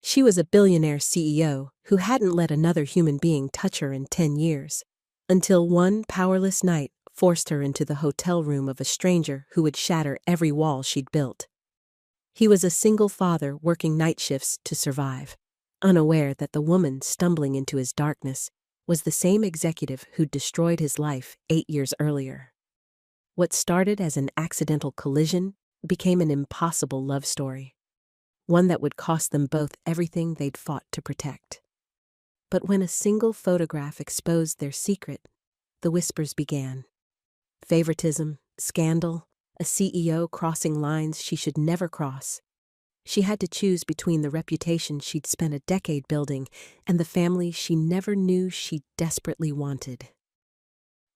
She was a billionaire CEO who hadn't let another human being touch her in 10 years, until one powerless night forced her into the hotel room of a stranger who would shatter every wall she'd built. He was a single father working night shifts to survive, unaware that the woman stumbling into his darkness was the same executive who'd destroyed his life 8 years earlier. What started as an accidental collision became an impossible love story, one that would cost them both everything they'd fought to protect. But when a single photograph exposed their secret, the whispers began. Favoritism, scandal, a CEO crossing lines she should never cross. She had to choose between the reputation she'd spent a decade building and the family she never knew she desperately wanted.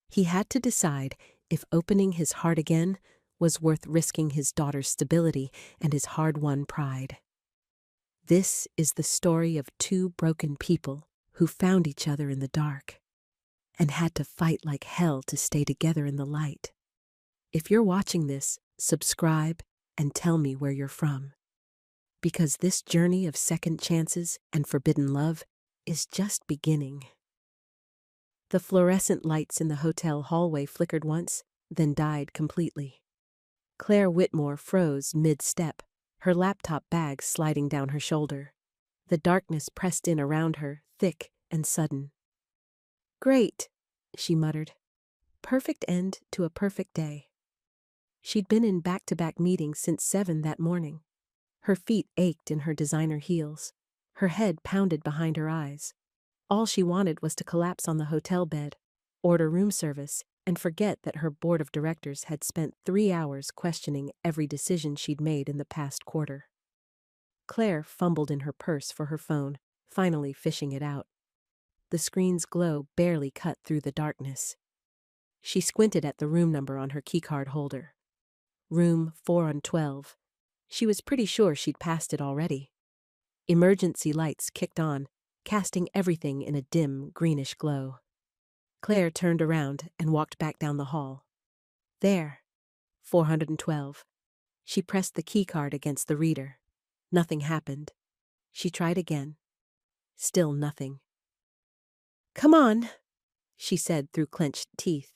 He had to decide if opening his heart again was worth risking his daughter's stability and his hard-won pride. This is the story of two broken people who found each other in the dark and had to fight like hell to stay together in the light. If you're watching this, subscribe and tell me where you're from. Because this journey of second chances and forbidden love is just beginning. The fluorescent lights in the hotel hallway flickered once, then died completely. Claire Whitmore froze mid-step, her laptop bag sliding down her shoulder. The darkness pressed in around her, thick and sudden. "Great," she muttered. Perfect end to a perfect day. She'd been in back-to-back meetings since 7 that morning. Her feet ached in her designer heels. Her head pounded behind her eyes. All she wanted was to collapse on the hotel bed, order room service, and forget that her board of directors had spent 3 hours questioning every decision she'd made in the past quarter. Claire fumbled in her purse for her phone, finally fishing it out. The screen's glow barely cut through the darkness. She squinted at the room number on her keycard holder. Room 412. She was pretty sure she'd passed it already. Emergency lights kicked on, casting everything in a dim, greenish glow. Claire turned around and walked back down the hall. There, 412. She pressed the keycard against the reader. Nothing happened. She tried again. Still nothing. "Come on," she said through clenched teeth.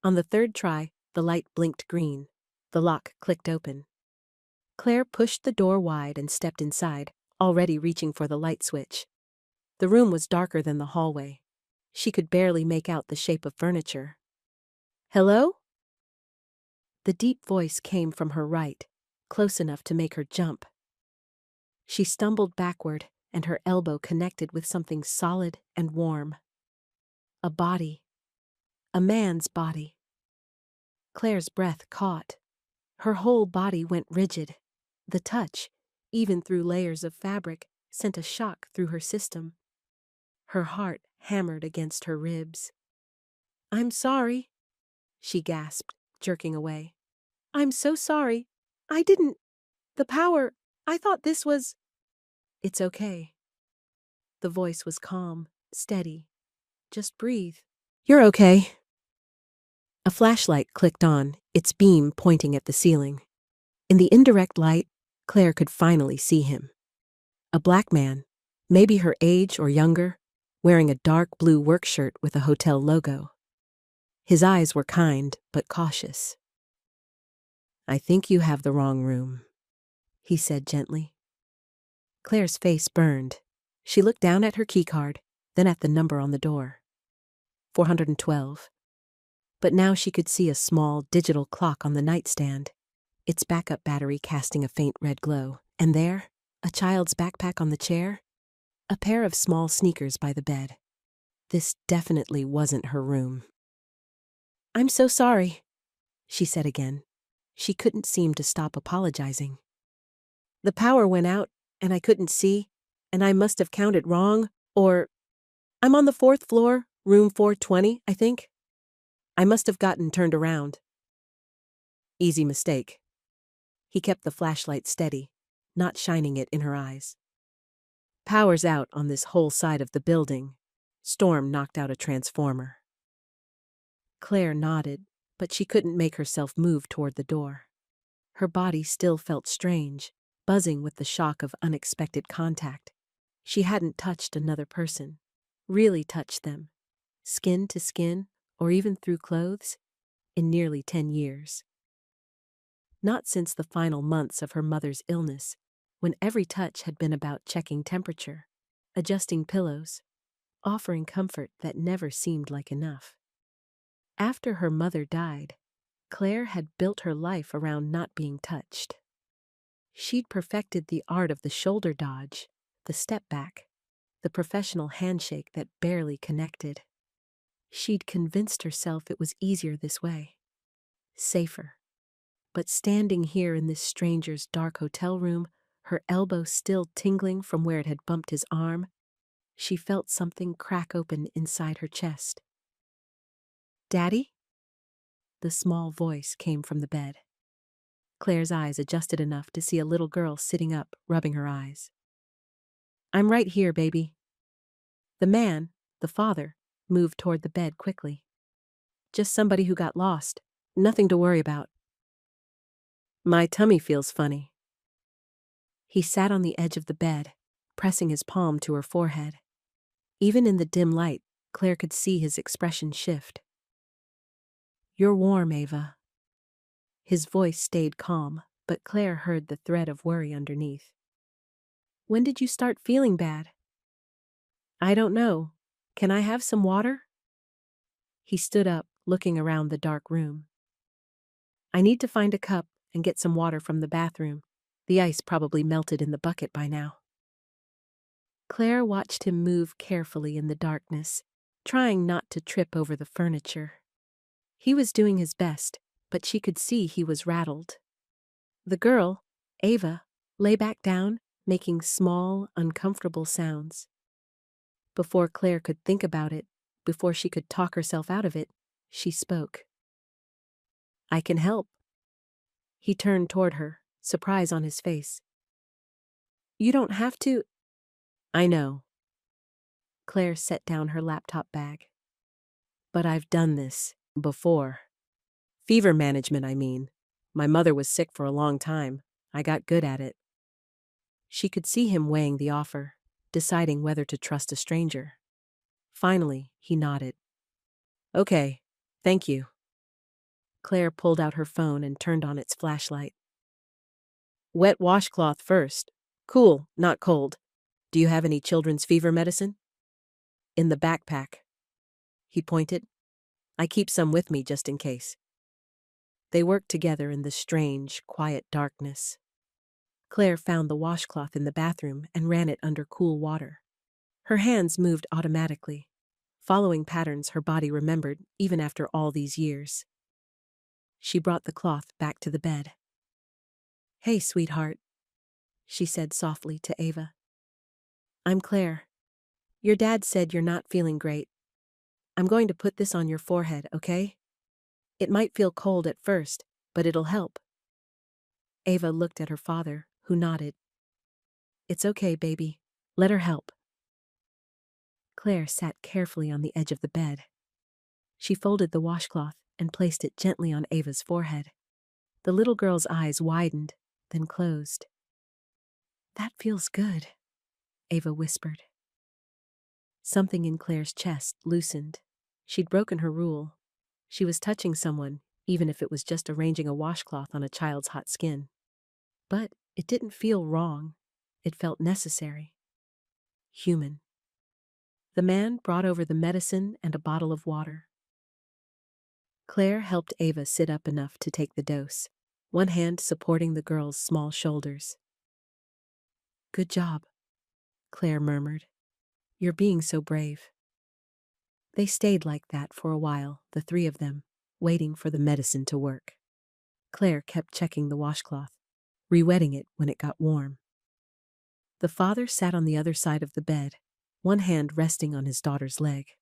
On the third try, the light blinked green. The lock clicked open. Claire pushed the door wide and stepped inside, already reaching for the light switch. The room was darker than the hallway. She could barely make out the shape of furniture. "Hello?" The deep voice came from her right, close enough to make her jump. She stumbled backward, and her elbow connected with something solid and warm. A body. A man's body. Claire's breath caught. Her whole body went rigid. The touch, even through layers of fabric, sent a shock through her system. Her heart hammered against her ribs. "I'm sorry," she gasped, jerking away. "I'm so sorry. I didn't. The power. I thought this was—" "It's okay." The voice was calm, steady. "Just breathe. You're okay." A flashlight clicked on, its beam pointing at the ceiling. In the indirect light, Claire could finally see him. A black man, maybe her age or younger, wearing a dark blue work shirt with a hotel logo. His eyes were kind but cautious. "I think you have the wrong room," he said gently. Claire's face burned. She looked down at her keycard, then at the number on the door. 412. But now she could see a small digital clock on the nightstand, its backup battery casting a faint red glow, and there, a child's backpack on the chair, a pair of small sneakers by the bed. This definitely wasn't her room. "I'm so sorry," she said again. She couldn't seem to stop apologizing. "The power went out, and I couldn't see, and I must have counted wrong, or I'm on the 4th floor, room 420, I think. I must have gotten turned around." "Easy mistake." He kept the flashlight steady, not shining it in her eyes. "Power's out on this whole side of the building. Storm knocked out a transformer." Claire nodded, but she couldn't make herself move toward the door. Her body still felt strange, buzzing with the shock of unexpected contact. She hadn't touched another person, really touched them, skin to skin, or even through clothes, in nearly 10 years. Not since the final months of her mother's illness, when every touch had been about checking temperature, adjusting pillows, offering comfort that never seemed like enough. After her mother died, Claire had built her life around not being touched. She'd perfected the art of the shoulder dodge, the step back, the professional handshake that barely connected. She'd convinced herself it was easier this way, safer. But standing here in this stranger's dark hotel room, her elbow still tingling from where it had bumped his arm, she felt something crack open inside her chest. "Daddy?" The small voice came from the bed. Claire's eyes adjusted enough to see a little girl sitting up, rubbing her eyes. "I'm right here, baby." The man, the father, moved toward the bed quickly. "Just somebody who got lost. Nothing to worry about." "My tummy feels funny." He sat on the edge of the bed, pressing his palm to her forehead. Even in the dim light, Claire could see his expression shift. "You're warm, Ava." His voice stayed calm, but Claire heard the thread of worry underneath. "When did you start feeling bad?" "I don't know. Can I have some water?" He stood up, looking around the dark room. "I need to find a cup and get some water from the bathroom. The ice probably melted in the bucket by now." Claire watched him move carefully in the darkness, trying not to trip over the furniture. He was doing his best, but she could see he was rattled. The girl, Ava, lay back down, making small, uncomfortable sounds. Before Claire could think about it, before she could talk herself out of it, she spoke. "I can help." He turned toward her, surprise on his face. "You don't have to." "I know." Claire set down her laptop bag. "But I've done this before. Fever management, I mean. My mother was sick for a long time. I got good at it." She could see him weighing the offer, deciding whether to trust a stranger. Finally, he nodded. "Okay, thank you." Claire pulled out her phone and turned on its flashlight. "Wet washcloth first. Cool, not cold. Do you have any children's fever medicine?" "In the backpack." He pointed. "I keep some with me just in case." They worked together in the strange, quiet darkness. Claire found the washcloth in the bathroom and ran it under cool water. Her hands moved automatically, following patterns her body remembered even after all these years. She brought the cloth back to the bed. "Hey, sweetheart," she said softly to Ava. "I'm Claire. Your dad said you're not feeling great. I'm going to put this on your forehead, okay? It might feel cold at first, but it'll help." Ava looked at her father, who nodded. "It's okay, baby. Let her help." Claire sat carefully on the edge of the bed. She folded the washcloth and placed it gently on Ava's forehead. The little girl's eyes widened, then closed. "That feels good," Ava whispered. Something in Claire's chest loosened. She'd broken her rule. She was touching someone, even if it was just arranging a washcloth on a child's hot skin. But it didn't feel wrong. It felt necessary. Human. The man brought over the medicine and a bottle of water. Claire helped Ava sit up enough to take the dose, one hand supporting the girl's small shoulders. "Good job," Claire murmured. "You're being so brave." They stayed like that for a while, the three of them, waiting for the medicine to work. Claire kept checking the washcloth, re-wetting it when it got warm. The father sat on the other side of the bed, one hand resting on his daughter's leg.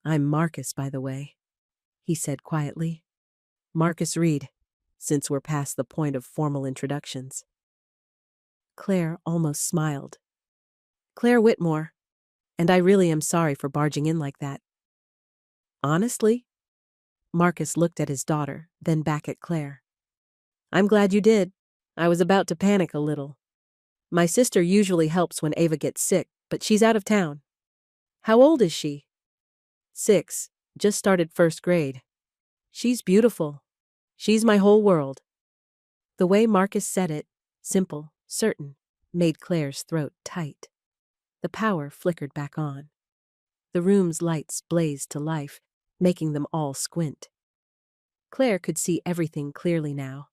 "I'm Marcus, by the way," he said quietly. "Marcus Reed, since we're past the point of formal introductions." Claire almost smiled. "Claire Whitmore, and I really am sorry for barging in like that." "Honestly?" Marcus looked at his daughter, then back at Claire. "I'm glad you did. I was about to panic a little." My sister usually helps when Ava gets sick, but she's out of town. How old is she? 6, just started first grade. She's beautiful. She's my whole world. The way Marcus said it, simple, certain, made Claire's throat tight. The power flickered back on. The room's lights blazed to life, making them all squint. Claire could see everything clearly now.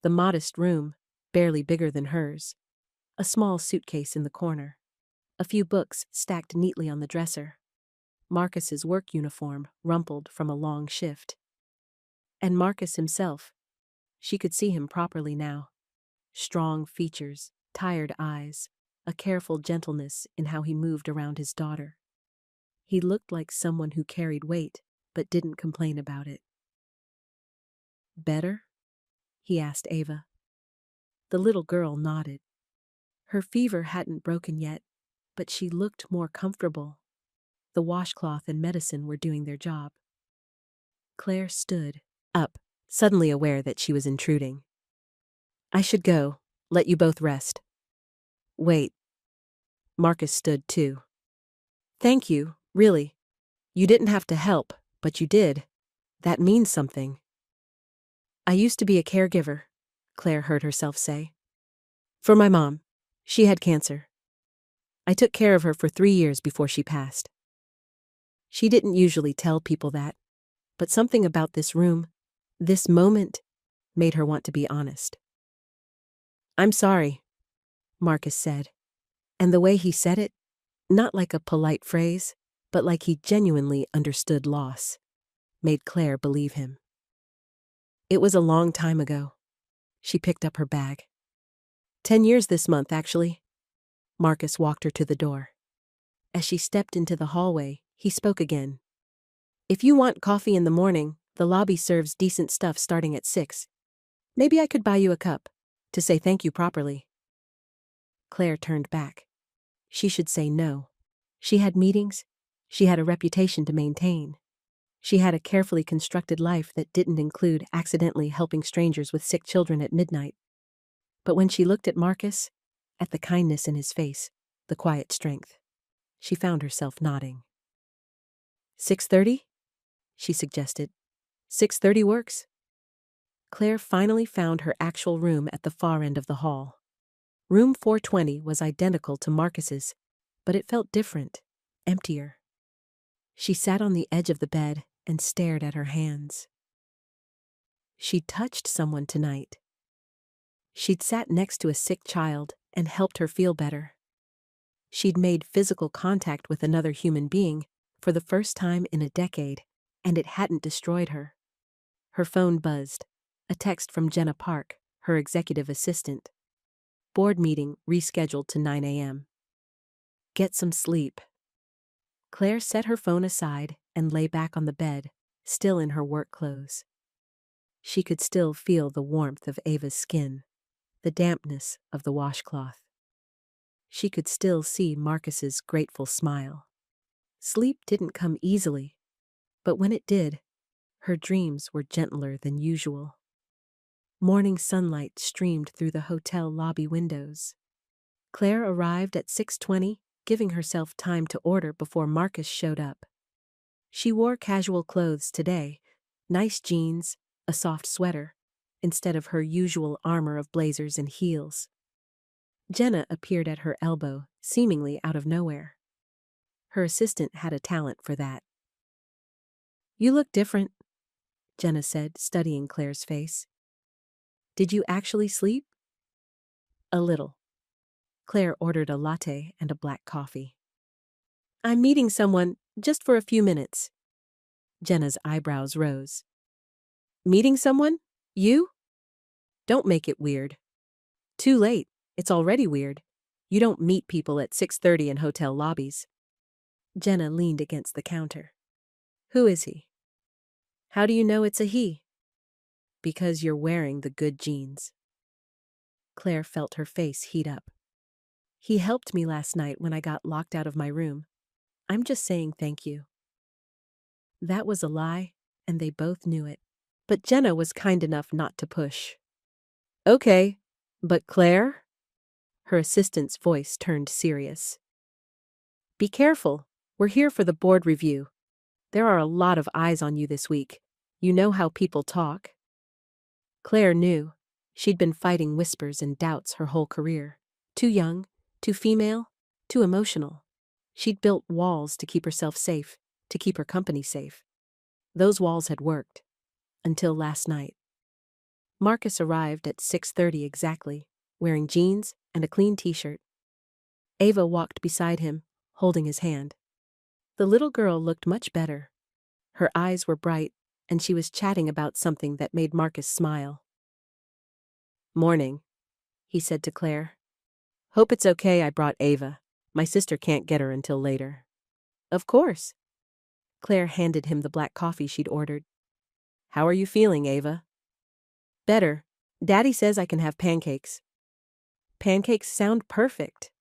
The modest room, barely bigger than hers. A small suitcase in the corner. A few books stacked neatly on the dresser. Marcus's work uniform rumpled from a long shift. And Marcus himself. She could see him properly now. Strong features, tired eyes, a careful gentleness in how he moved around his daughter. He looked like someone who carried weight, but didn't complain about it. Better? He asked Ava. The little girl nodded. Her fever hadn't broken yet, but she looked more comfortable. The washcloth and medicine were doing their job. Claire stood up, suddenly aware that she was intruding. I should go, let you both rest. Wait. Marcus stood too. Thank you, really. You didn't have to help, but you did. That means something. I used to be a caregiver, Claire heard herself say. For my mom. She had cancer. I took care of her for 3 years before she passed. She didn't usually tell people that, but something about this room, this moment, made her want to be honest. I'm sorry, Marcus said, and the way he said it, not like a polite phrase, but like he genuinely understood loss, made Claire believe him. It was a long time ago. She picked up her bag. 10 years this month, actually. Marcus walked her to the door. As she stepped into the hallway, he spoke again. If you want coffee in the morning, the lobby serves decent stuff starting at 6. Maybe I could buy you a cup, to say thank you properly. Claire turned back. She should say no. She had meetings. She had a reputation to maintain. She had a carefully constructed life that didn't include accidentally helping strangers with sick children at midnight. But when she looked at Marcus, at the kindness in his face, the quiet strength, she found herself nodding. 6:30? She suggested. 6:30 works. Claire finally found her actual room at the far end of the hall. Room 420 was identical to Marcus's, but it felt different, emptier. She sat on the edge of the bed and stared at her hands. She'd touched someone tonight. She'd sat next to a sick child and helped her feel better. She'd made physical contact with another human being for the first time in a decade, and it hadn't destroyed her. Her phone buzzed. A text from Jenna Park, her executive assistant. Board meeting rescheduled to 9 a.m. Get some sleep. Claire set her phone aside and lay back on the bed, still in her work clothes. She could still feel the warmth of Ava's skin, the dampness of the washcloth. She could still see Marcus's grateful smile. Sleep didn't come easily, but when it did, her dreams were gentler than usual. Morning sunlight streamed through the hotel lobby windows. Claire arrived at 6:20, giving herself time to order before Marcus showed up. She wore casual clothes today, nice jeans, a soft sweater, instead of her usual armor of blazers and heels. Jenna appeared at her elbow, seemingly out of nowhere. Her assistant had a talent for that. You look different, Jenna said, studying Claire's face. Did you actually sleep? A little. Claire ordered a latte and a black coffee. I'm meeting someone, just for a few minutes. Jenna's eyebrows rose. Meeting someone? You? Don't make it weird. Too late. It's already weird. You don't meet people at 6:30 in hotel lobbies. Jenna leaned against the counter. Who is he? How do you know it's a he? Because you're wearing the good jeans. Claire felt her face heat up. He helped me last night when I got locked out of my room. I'm just saying thank you. That was a lie, and they both knew it. But Jenna was kind enough not to push. Okay, but Claire? Her assistant's voice turned serious. Be careful. We're here for the board review. There are a lot of eyes on you this week. You know how people talk. Claire knew. She'd been fighting whispers and doubts her whole career. Too young, too female, too emotional. She'd built walls to keep herself safe, to keep her company safe. Those walls had worked. Until last night. Marcus arrived at 6:30 exactly, wearing jeans and a clean t-shirt. Ava walked beside him, holding his hand. The little girl looked much better. Her eyes were bright, and she was chatting about something that made Marcus smile. Morning, he said to Claire. Hope it's okay I brought Ava. My sister can't get her until later. Of course. Claire handed him the black coffee she'd ordered. How are you feeling, Ava? Better. Daddy says I can have pancakes. Pancakes sound perfect.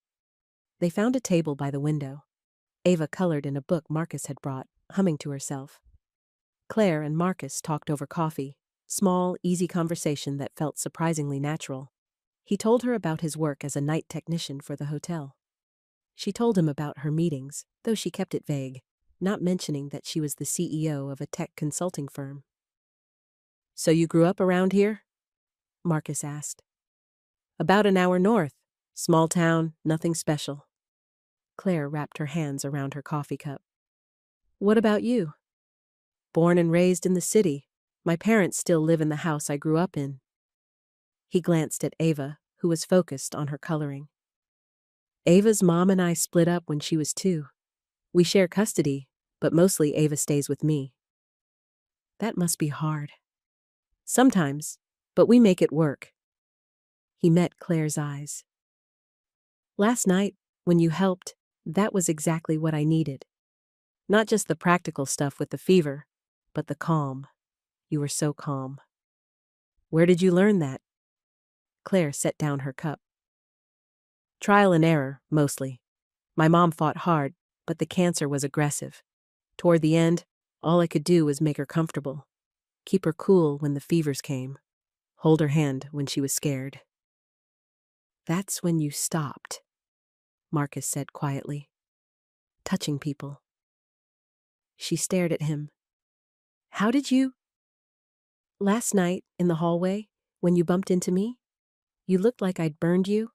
They found a table by the window. Ava colored in a book Marcus had brought, humming to herself. Claire and Marcus talked over coffee, small, easy conversation that felt surprisingly natural. He told her about his work as a night technician for the hotel. She told him about her meetings, though she kept it vague, not mentioning that she was the CEO of a tech consulting firm. So you grew up around here? Marcus asked. About an hour north. Small town, nothing special. Claire wrapped her hands around her coffee cup. What about you? Born and raised in the city. My parents still live in the house I grew up in. He glanced at Ava, who was focused on her coloring. Ava's mom and I split up when she was 2. We share custody, but mostly Ava stays with me. That must be hard. Sometimes, but we make it work. He met Claire's eyes. Last night, when you helped, that was exactly what I needed. Not just the practical stuff with the fever, but the calm. You were so calm. Where did you learn that? Claire set down her cup. Trial and error, mostly. My mom fought hard, but the cancer was aggressive. Toward the end, all I could do was make her comfortable. Keep her cool when the fevers came. Hold her hand when she was scared. That's when you stopped, Marcus said quietly. Touching people. She stared at him. How did you? Last night, in the hallway, when you bumped into me, you looked like I'd burned you.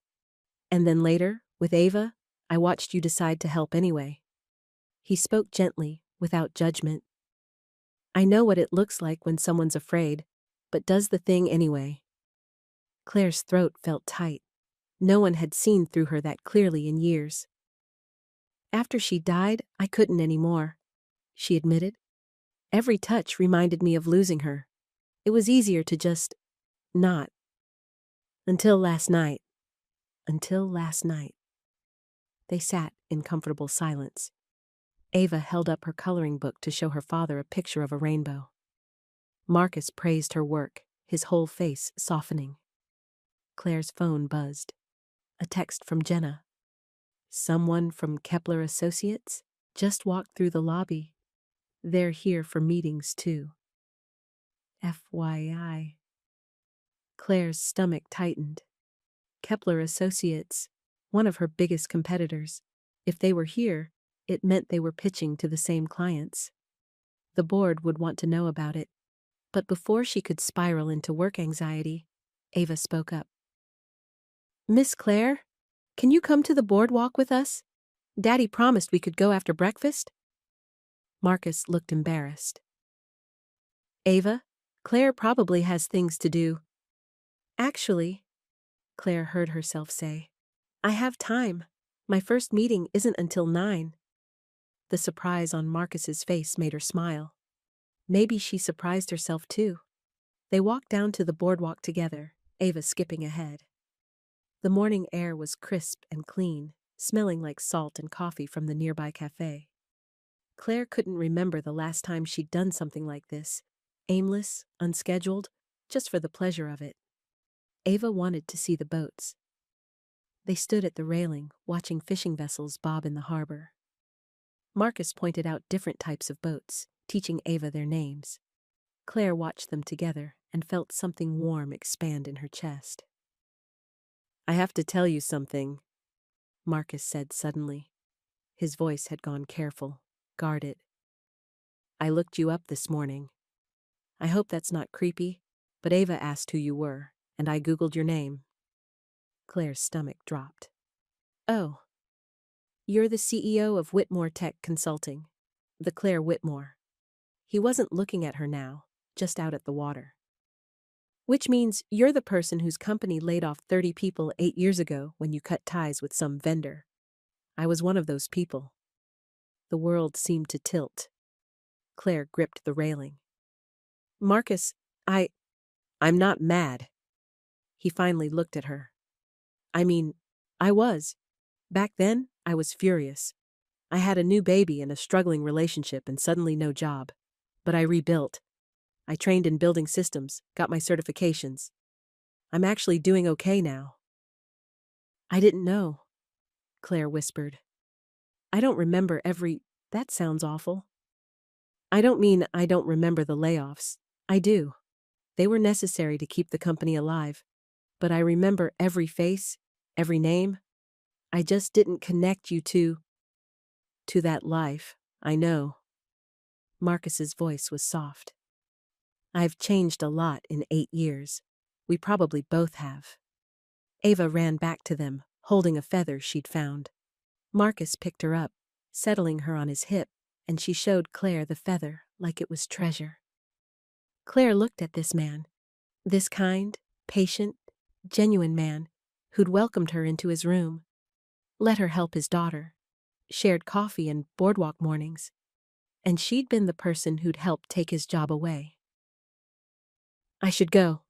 And then later, with Ava, I watched you decide to help anyway. He spoke gently, without judgment. I know what it looks like when someone's afraid, but does the thing anyway. Claire's throat felt tight. No one had seen through her that clearly in years. After she died, I couldn't anymore, she admitted. Every touch reminded me of losing her. It was easier to just not. Until last night. Until last night. They sat in comfortable silence. Ava held up her coloring book to show her father a picture of a rainbow. Marcus praised her work, his whole face softening. Claire's phone buzzed. A text from Jenna. Someone from Kepler Associates just walked through the lobby. They're here for meetings too. FYI. Claire's stomach tightened. Kepler Associates, one of her biggest competitors. If they were here, it meant they were pitching to the same clients. The board would want to know about it. But before she could spiral into work anxiety, Ava spoke up. Miss Claire, can you come to the boardwalk with us? Daddy promised we could go after breakfast. Marcus looked embarrassed. Ava, Claire probably has things to do. Actually, Claire heard herself say, I have time. My first meeting isn't until 9. The surprise on Marcus's face made her smile. Maybe she surprised herself too. They walked down to the boardwalk together, Ava skipping ahead. The morning air was crisp and clean, smelling like salt and coffee from the nearby cafe. Claire couldn't remember the last time she'd done something like this, aimless, unscheduled, just for the pleasure of it. Ava wanted to see the boats. They stood at the railing, watching fishing vessels bob in the harbor. Marcus pointed out different types of boats, teaching Ava their names. Claire watched them together and felt something warm expand in her chest. I have to tell you something, Marcus said suddenly. His voice had gone careful, guarded. I looked you up this morning. I hope that's not creepy, but Ava asked who you were, and I Googled your name. Claire's stomach dropped. Oh. You're the CEO of Whitmore Tech Consulting. The Claire Whitmore. He wasn't looking at her now, just out at the water. Which means you're the person whose company laid off 30 people 8 years ago when you cut ties with some vendor. I was one of those people. The world seemed to tilt. Claire gripped the railing. Marcus, I'm not mad. He finally looked at her. I mean, I was. Back then, I was furious. I had a new baby and a struggling relationship and suddenly no job. But I rebuilt. I trained in building systems, got my certifications. I'm actually doing okay now. I didn't know, Claire whispered. I don't remember that sounds awful. I don't mean I don't remember the layoffs. I do. They were necessary to keep the company alive. But I remember every face, every name. I just didn't connect you to that life, I know. Marcus's voice was soft. I've changed a lot in 8 years. We probably both have. Ava ran back to them, holding a feather she'd found. Marcus picked her up, settling her on his hip, and she showed Claire the feather like it was treasure. Claire looked at this man, this kind, patient, genuine man who'd welcomed her into his room, let her help his daughter, shared coffee and boardwalk mornings, and she'd been the person who'd helped take his job away. I should go,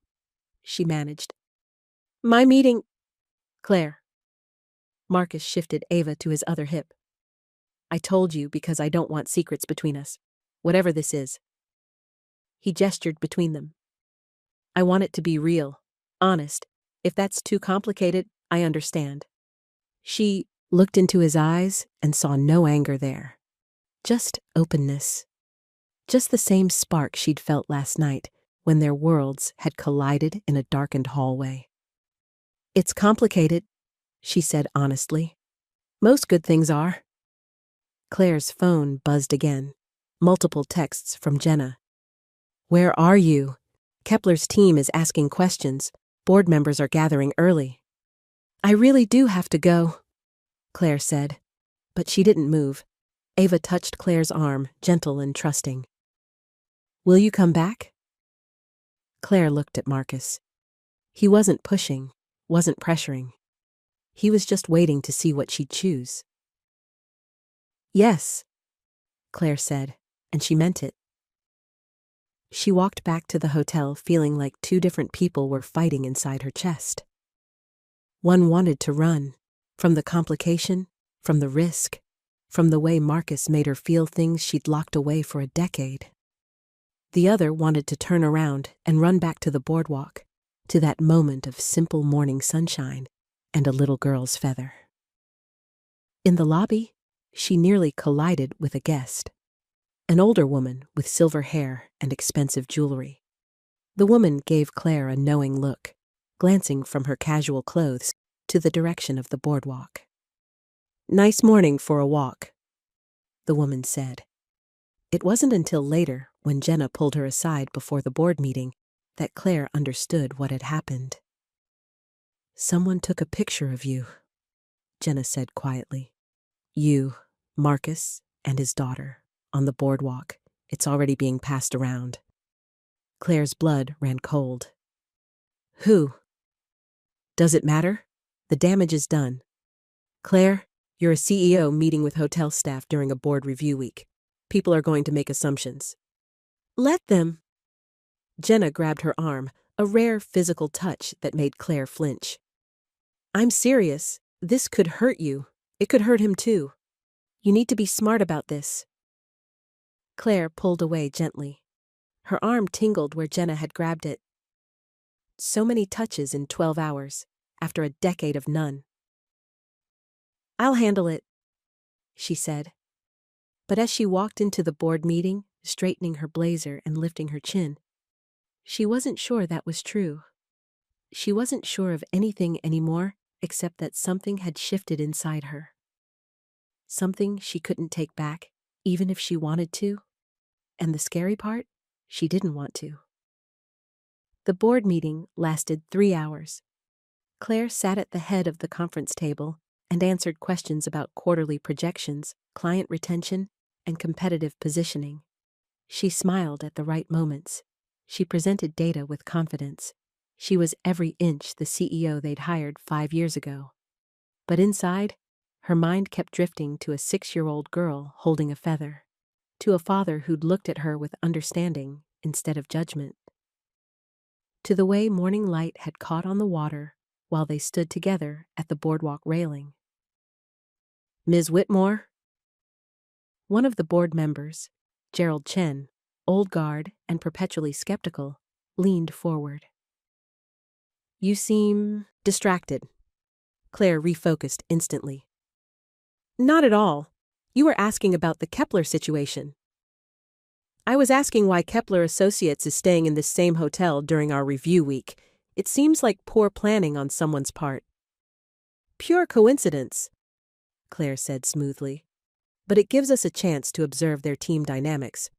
she managed. My meeting... Claire. Marcus shifted Ava to his other hip. I told you because I don't want secrets between us, whatever this is. He gestured between them. I want it to be real, honest. If that's too complicated, I understand. She looked into his eyes and saw no anger there. Just openness. Just the same spark she'd felt last night when their worlds had collided in a darkened hallway. It's complicated, she said honestly. Most good things are. Claire's phone buzzed again. Multiple texts from Jenna. Where are you? Kepler's team is asking questions. Board members are gathering early. I really do have to go, Claire said. But she didn't move. Ava touched Claire's arm, gentle and trusting. Will you come back? Claire looked at Marcus. He wasn't pushing, wasn't pressuring. He was just waiting to see what she'd choose. Yes, Claire said, and she meant it. She walked back to the hotel feeling like 2 different people were fighting inside her chest. One wanted to run, from the complication, from the risk, from the way Marcus made her feel things she'd locked away for a decade. The other wanted to turn around and run back to the boardwalk, to that moment of simple morning sunshine and a little girl's feather. In the lobby, she nearly collided with a guest. An older woman with silver hair and expensive jewelry. The woman gave Claire a knowing look, glancing from her casual clothes to the direction of the boardwalk. Nice morning for a walk, the woman said. It wasn't until later, when Jenna pulled her aside before the board meeting, that Claire understood what had happened. Someone took a picture of you, Jenna said quietly. You, Marcus, and his daughter, on the boardwalk. It's already being passed around. Claire's blood ran cold. Who? Does it matter? The damage is done. Claire, you're a CEO meeting with hotel staff during a board review week. People are going to make assumptions. Let them. Jenna grabbed her arm, a rare physical touch that made Claire flinch. I'm serious. This could hurt you. It could hurt him too. You need to be smart about this. Claire pulled away gently. Her arm tingled where Jenna had grabbed it. So many touches in 12 hours, after a decade of none. I'll handle it, she said. But as she walked into the board meeting, straightening her blazer and lifting her chin, she wasn't sure that was true. She wasn't sure of anything anymore except that something had shifted inside her. Something she couldn't take back, even if she wanted to. And the scary part? She didn't want to. The board meeting lasted 3 hours. Claire sat at the head of the conference table and answered questions about quarterly projections, client retention, and competitive positioning. She smiled at the right moments. She presented data with confidence. She was every inch the CEO they'd hired 5 years ago. But inside, her mind kept drifting to a 6-year-old girl holding a feather, to a father who'd looked at her with understanding instead of judgment, to the way morning light had caught on the water while they stood together at the boardwalk railing. "Ms. Whitmore?" One of the board members, Gerald Chen, old guard and perpetually skeptical, leaned forward. "You seem distracted." Claire refocused instantly. "Not at all. You were asking about the Kepler situation." "I was asking why Kepler Associates is staying in this same hotel during our review week. It seems like poor planning on someone's part." "Pure coincidence," Claire said smoothly. "But it gives us a chance to observe their team dynamics.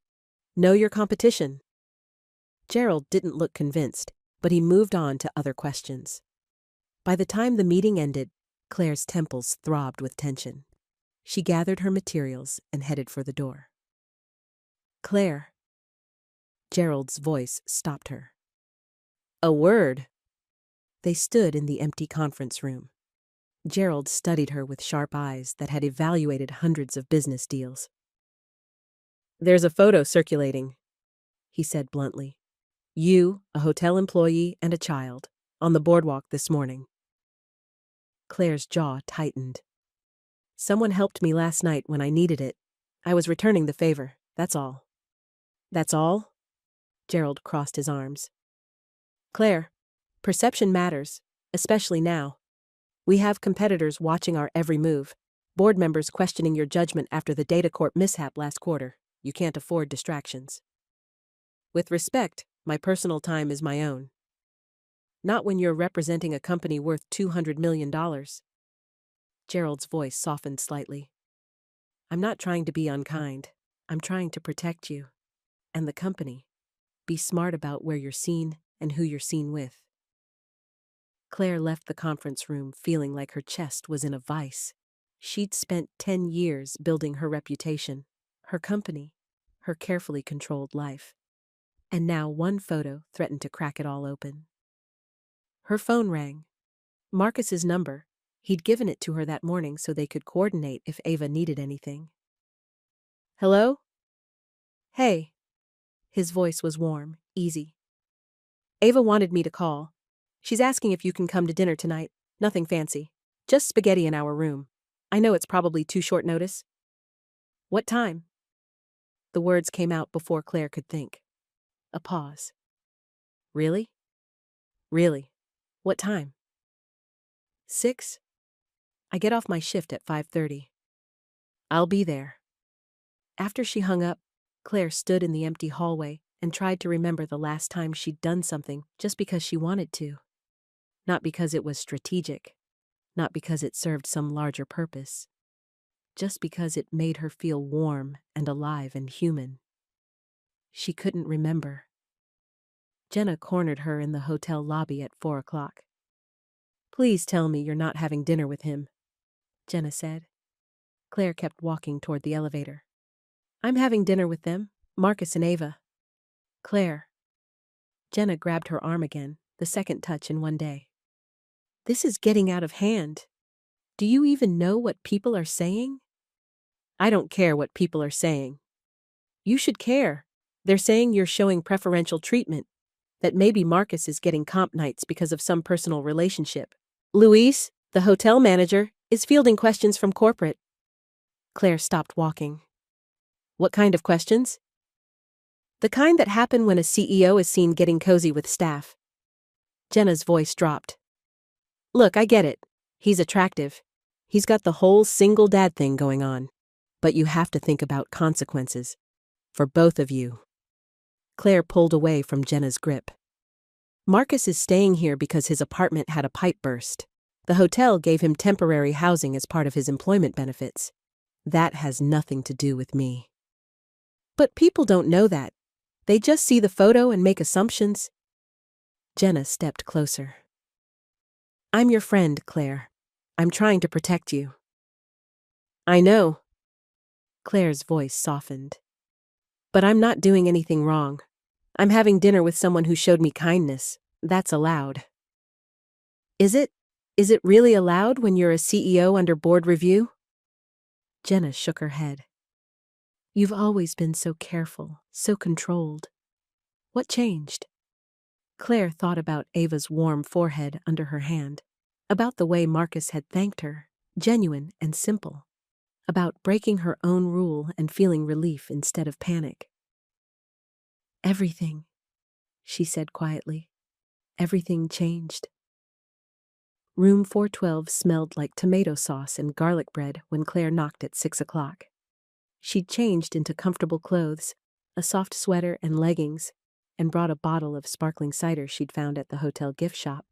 Know your competition." Gerald didn't look convinced, but he moved on to other questions. By the time the meeting ended, Claire's temples throbbed with tension. She gathered her materials and headed for the door. "Claire." Gerald's voice stopped her. "A word." They stood in the empty conference room. Gerald studied her with sharp eyes that had evaluated hundreds of business deals. "There's a photo circulating," he said bluntly. "You, a hotel employee, and a child, on the boardwalk this morning." Claire's jaw tightened. "Someone helped me last night when I needed it. I was returning the favor, that's all." "That's all?" Gerald crossed his arms. "Claire, perception matters, especially now. We have competitors watching our every move, board members questioning your judgment after the Data Corp mishap last quarter. You can't afford distractions. With respect, my personal time is my own. Not when you're representing a company worth $200 million. Gerald's voice softened slightly. "I'm not trying to be unkind. I'm trying to protect you. And the company. Be smart about where you're seen and who you're seen with." Claire left the conference room feeling like her chest was in a vice. She'd spent 10 years building her reputation, her company, her carefully controlled life. And now one photo threatened to crack it all open. Her phone rang. Marcus's number. He'd given it to her that morning so they could coordinate if Ava needed anything. "Hello?" "Hey." His voice was warm, easy. "Ava wanted me to call. She's asking if you can come to dinner tonight. Nothing fancy. Just spaghetti in our room. I know it's probably too short notice." "What time?" The words came out before Claire could think. A pause. "Really?" "Really. What time?" 6. I get off my shift at 5:30. "I'll be there." After she hung up, Claire stood in the empty hallway and tried to remember the last time she'd done something just because she wanted to. Not because it was strategic. Not because it served some larger purpose. Just because it made her feel warm and alive and human. She couldn't remember. Jenna cornered her in the hotel lobby at 4 o'clock. "Please tell me you're not having dinner with him," Jenna said. Claire kept walking toward the elevator. "I'm having dinner with them, Marcus and Ava." "Claire." Jenna grabbed her arm again, the second touch in one day. "This is getting out of hand. Do you even know what people are saying?" "I don't care what people are saying." "You should care. They're saying you're showing preferential treatment, that maybe Marcus is getting comp nights because of some personal relationship. Luis, the hotel manager, is fielding questions from corporate." Claire stopped walking. "What kind of questions?" "The kind that happen when a CEO is seen getting cozy with staff." Jenna's voice dropped. "Look, I get it. He's attractive. He's got the whole single dad thing going on. But you have to think about consequences. For both of you." Claire pulled away from Jenna's grip. "Marcus is staying here because his apartment had a pipe burst. The hotel gave him temporary housing as part of his employment benefits. That has nothing to do with me. But people don't know that. They just see the photo and make assumptions. Jenna stepped closer. I'm your friend, Claire. I'm trying to protect you. I know. Claire's voice softened. But I'm not doing anything wrong. I'm having dinner with someone who showed me kindness. That's allowed. Is it? Is it really allowed when you're a CEO under board review? Jenna shook her head. You've always been so careful, so controlled. What changed? Claire thought about Ava's warm forehead under her hand, about the way Marcus had thanked her, genuine and simple, about breaking her own rule and feeling relief instead of panic. Everything, she said quietly. Everything changed. Room 412 smelled like tomato sauce and garlic bread when Claire knocked at 6 o'clock. She'd changed into comfortable clothes, a soft sweater and leggings, and brought a bottle of sparkling cider she'd found at the hotel gift shop.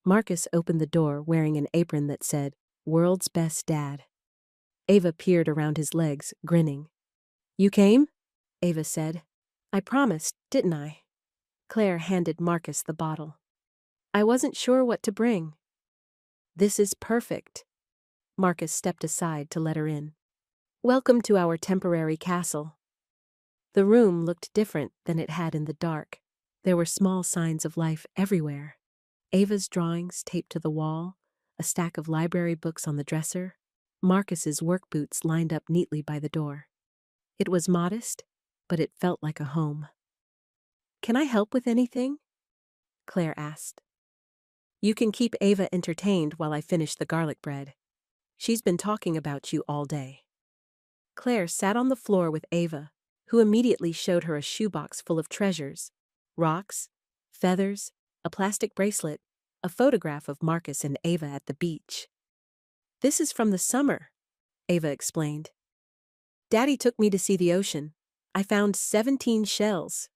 Marcus opened the door wearing an apron that said, "World's Best Dad." Ava peered around his legs, grinning. You came? Ava said. I promised, didn't I? Claire handed Marcus the bottle. I wasn't sure what to bring. This is perfect. Marcus stepped aside to let her in. Welcome to our temporary castle. The room looked different than it had in the dark. There were small signs of life everywhere. Ava's drawings taped to the wall, a stack of library books on the dresser, Marcus's work boots lined up neatly by the door. It was modest, but it felt like a home. Can I help with anything? Claire asked. You can keep Ava entertained while I finish the garlic bread. She's been talking about you all day. Claire sat on the floor with Ava, who immediately showed her a shoebox full of treasures, rocks, feathers, a plastic bracelet, a photograph of Marcus and Ava at the beach. This is from the summer, Ava explained. Daddy took me to see the ocean. I found 17 shells.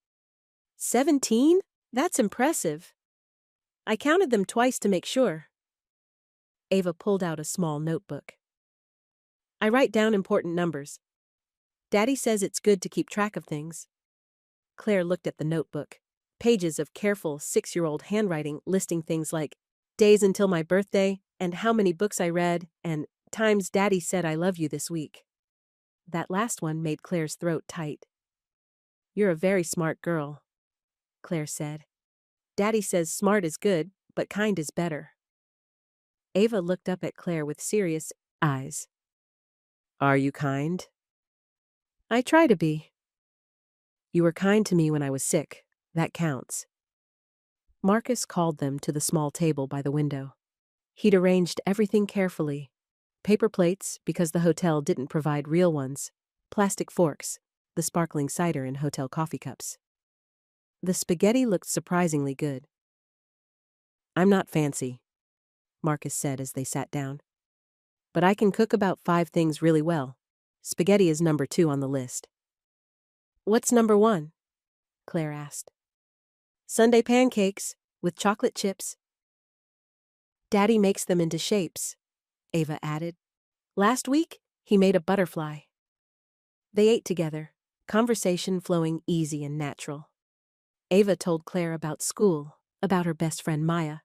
17? That's impressive. I counted them twice to make sure. Ava pulled out a small notebook. I write down important numbers. Daddy says it's good to keep track of things. Claire looked at the notebook. Pages of careful 6-year-old handwriting listing things like days until my birthday and how many books I read and times Daddy said I love you this week. That last one made Claire's throat tight. You're a very smart girl, Claire said. Daddy says smart is good, but kind is better. Ava looked up at Claire with serious eyes. Are you kind? I try to be. You were kind to me when I was sick. That counts. Marcus called them to the small table by the window. He'd arranged everything carefully. Paper plates, because the hotel didn't provide real ones. Plastic forks, the sparkling cider in hotel coffee cups. The spaghetti looked surprisingly good. I'm not fancy, Marcus said as they sat down. But I can cook about 5 things really well. Spaghetti is number 2 on the list. What's number 1? Claire asked. Sundae pancakes, with chocolate chips. Daddy makes them into shapes, Ava added. Last week, he made a butterfly. They ate together, conversation flowing easy and natural. Ava told Claire about school, about her best friend Maya,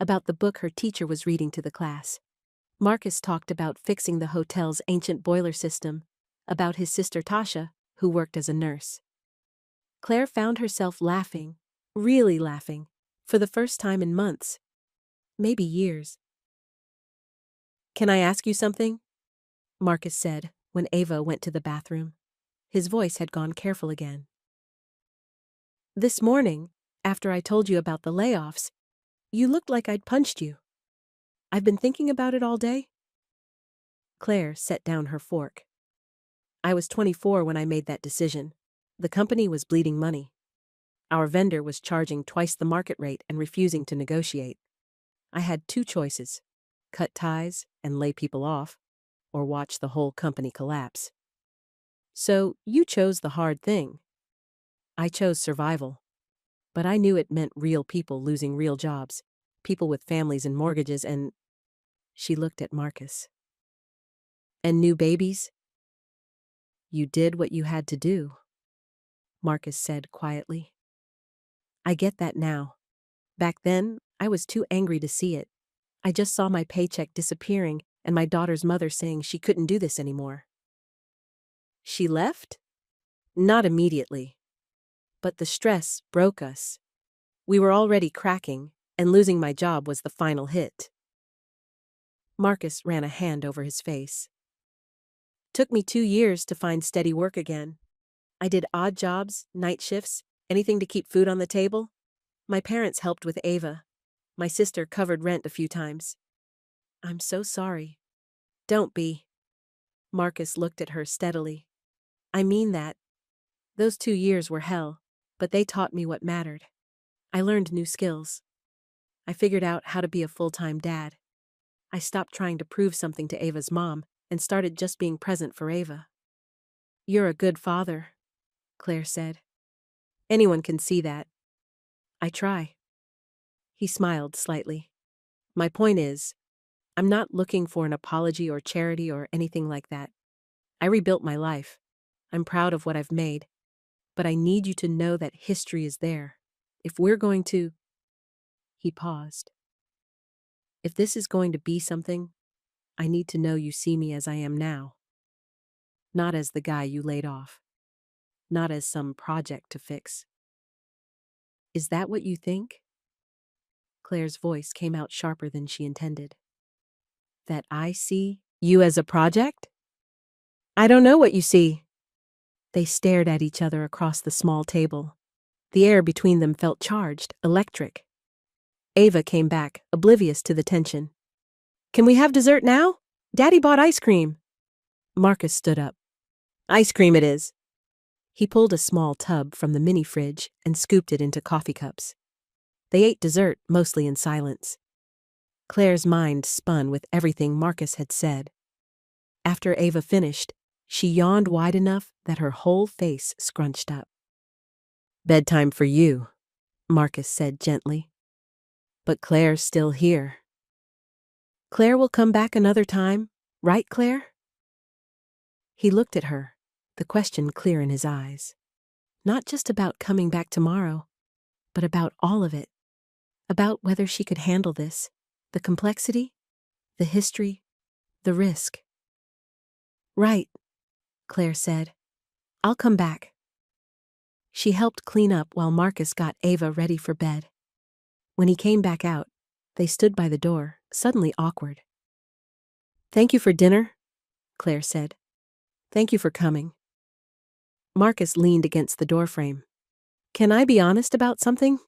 about the book her teacher was reading to the class. Marcus talked about fixing the hotel's ancient boiler system, about his sister Tasha, who worked as a nurse. Claire found herself laughing, really laughing, for the first time in months, maybe years. Can I ask you something? Marcus said when Ava went to the bathroom. His voice had gone careful again. This morning, after I told you about the layoffs, you looked like I'd punched you. I've been thinking about it all day. Claire set down her fork. I was 24 when I made that decision. The company was bleeding money. Our vendor was charging twice the market rate and refusing to negotiate. I had 2 choices: cut ties and lay people off, or watch the whole company collapse. So you chose the hard thing. I chose survival. But I knew it meant real people losing real jobs, people with families and mortgages and— She looked at Marcus. And new babies? You did what you had to do, Marcus said quietly. I get that now. Back then, I was too angry to see it. I just saw my paycheck disappearing and my daughter's mother saying she couldn't do this anymore. She left? Not immediately. But the stress broke us. We were already cracking, and losing my job was the final hit. Marcus ran a hand over his face. Took me 2 years to find steady work again. I did odd jobs, night shifts, anything to keep food on the table. My parents helped with Ava. My sister covered rent a few times. I'm so sorry. Don't be. Marcus looked at her steadily. I mean that. Those 2 years were hell, but they taught me what mattered. I learned new skills. I figured out how to be a full-time dad. I stopped trying to prove something to Ava's mom and started just being present for Ava. You're a good father, Claire said. Anyone can see that. I try. He smiled slightly. My point is, I'm not looking for an apology or charity or anything like that. I rebuilt my life. I'm proud of what I've made. But I need you to know that history is there. If we're going to— He paused. If this is going to be something, I need to know you see me as I am now. Not as the guy you laid off. Not as some project to fix. Is that what you think? Claire's voice came out sharper than she intended. That I see you as a project? I don't know what you see. They stared at each other across the small table. The air between them felt charged, electric. Ava came back, oblivious to the tension. Can we have dessert now? Daddy bought ice cream. Marcus stood up. Ice cream it is. He pulled a small tub from the mini fridge and scooped it into coffee cups. They ate dessert, mostly in silence. Claire's mind spun with everything Marcus had said. After Ava finished, she yawned wide enough that her whole face scrunched up. Bedtime for you, Marcus said gently. But Claire's still here. Claire will come back another time, right, Claire? He looked at her, the question clear in his eyes. Not just about coming back tomorrow, but about all of it. About whether she could handle this, the complexity, the history, the risk. Right, Claire said. I'll come back. She helped clean up while Marcus got Ava ready for bed. When he came back out, they stood by the door, suddenly awkward. Thank you for dinner, Claire said. Thank you for coming. Marcus leaned against the doorframe. Can I be honest about something?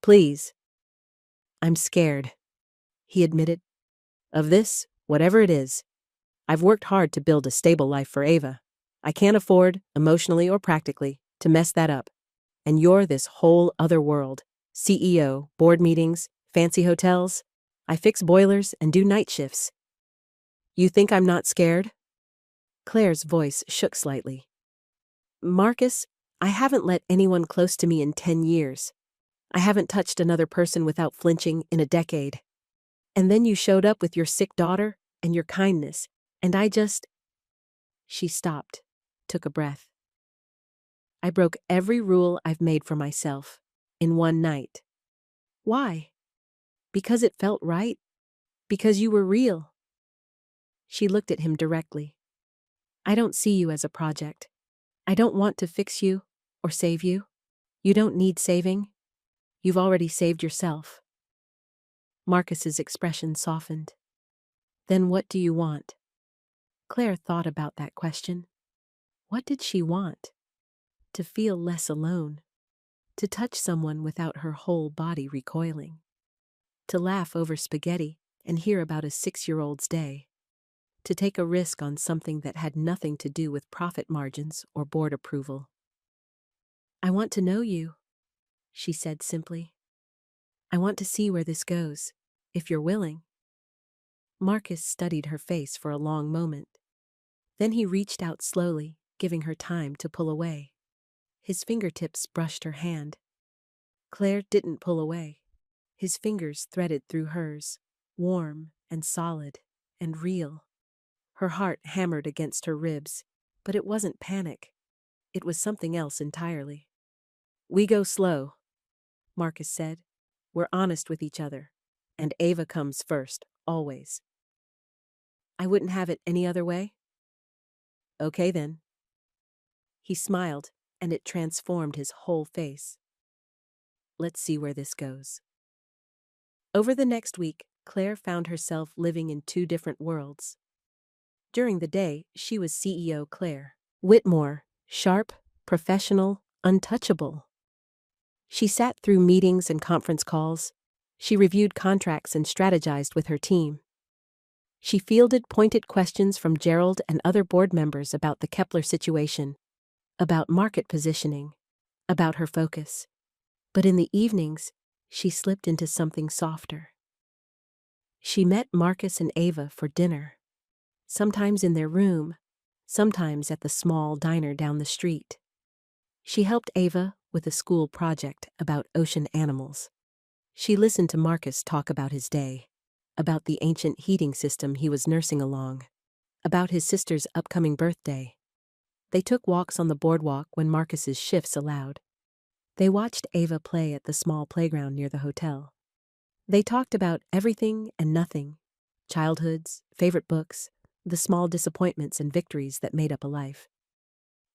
Please. I'm scared, he admitted. Of this, whatever it is. I've worked hard to build a stable life for Ava. I can't afford, emotionally or practically, to mess that up. And you're this whole other world. CEO, board meetings, fancy hotels. I fix boilers and do night shifts. You think I'm not scared? Claire's voice shook slightly. Marcus, I haven't let anyone close to me in 10 years. I haven't touched another person without flinching in a decade. And then you showed up with your sick daughter and your kindness, and I just— She stopped, took a breath. I broke every rule I've made for myself, in one night. Why? Because it felt right? Because you were real? She looked at him directly. I don't see you as a project. I don't want to fix you or save you. You don't need saving. You've already saved yourself. Marcus's expression softened. Then what do you want? Claire thought about that question. What did she want? To feel less alone. To touch someone without her whole body recoiling. To laugh over spaghetti and hear about a 6-year-old's day. To take a risk on something that had nothing to do with profit margins or board approval. I want to know you, she said simply. I want to see where this goes, if you're willing. Marcus studied her face for a long moment. Then he reached out slowly, giving her time to pull away. His fingertips brushed her hand. Claire didn't pull away. His fingers threaded through hers, warm and solid and real. Her heart hammered against her ribs, but it wasn't panic. It was something else entirely. "We go slow," Marcus said. "We're honest with each other, and Ava comes first, always." "I wouldn't have it any other way." "Okay then." He smiled, and it transformed his whole face. "Let's see where this goes." Over the next week, Claire found herself living in two different worlds. During the day, she was CEO Claire Whitmore, sharp, professional, untouchable. She sat through meetings and conference calls. She reviewed contracts and strategized with her team. She fielded pointed questions from Gerald and other board members about the Kepler situation, about market positioning, about her focus. But in the evenings, she slipped into something softer. She met Marcus and Ava for dinner, sometimes in their room, sometimes at the small diner down the street. She helped Ava with a school project about ocean animals. She listened to Marcus talk about his day, about the ancient heating system he was nursing along, about his sister's upcoming birthday. They took walks on the boardwalk when Marcus's shifts allowed. They watched Ava play at the small playground near the hotel. They talked about everything and nothing, childhoods, favorite books, the small disappointments and victories that made up a life.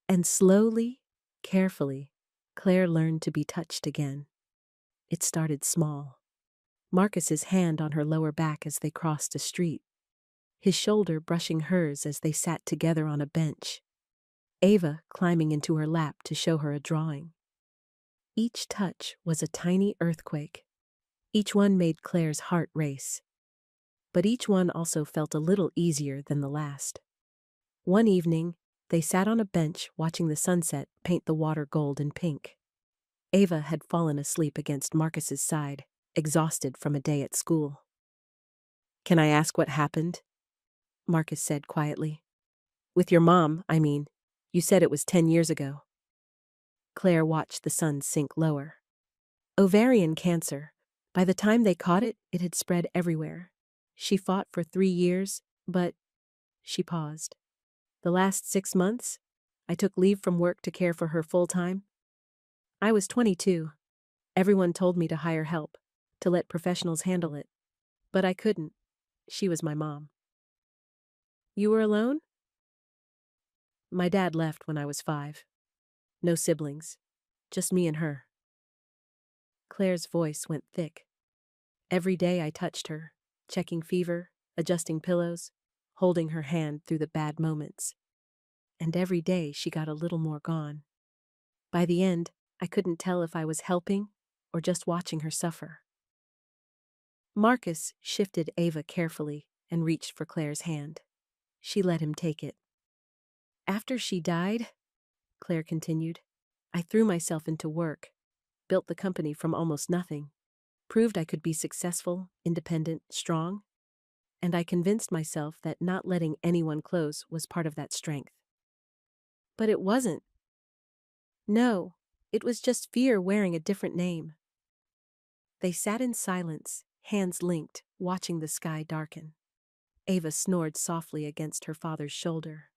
And slowly, carefully, Claire learned to be touched again. It started small. Marcus's hand on her lower back as they crossed a street, his shoulder brushing hers as they sat together on a bench, Ava climbing into her lap to show her a drawing. Each touch was a tiny earthquake. Each one made Claire's heart race. But each one also felt a little easier than the last. One evening, they sat on a bench watching the sunset paint the water gold and pink. Ava had fallen asleep against Marcus's side, exhausted from a day at school. "Can I ask what happened?" Marcus said quietly. "With your mom, I mean. You said it was 10 years ago." Claire watched the sun sink lower. Ovarian cancer. By the time they caught it, it had spread everywhere. She fought for 3 years, but... She paused. "The last 6 months, I took leave from work to care for her full-time. I was 22. Everyone told me to hire help, to let professionals handle it. But I couldn't. She was my mom." "You were alone?" "My dad left when I was 5. No siblings. Just me and her." Claire's voice went thick. "Every day I touched her, checking fever, adjusting pillows, holding her hand through the bad moments. And every day she got a little more gone. By the end, I couldn't tell if I was helping or just watching her suffer." Marcus shifted Ava carefully and reached for Claire's hand. She let him take it. "After she died," Claire continued, "I threw myself into work, built the company from almost nothing, proved I could be successful, independent, strong, and I convinced myself that not letting anyone close was part of that strength. But it wasn't. No, it was just fear wearing a different name." They sat in silence, hands linked, watching the sky darken. Ava snored softly against her father's shoulder.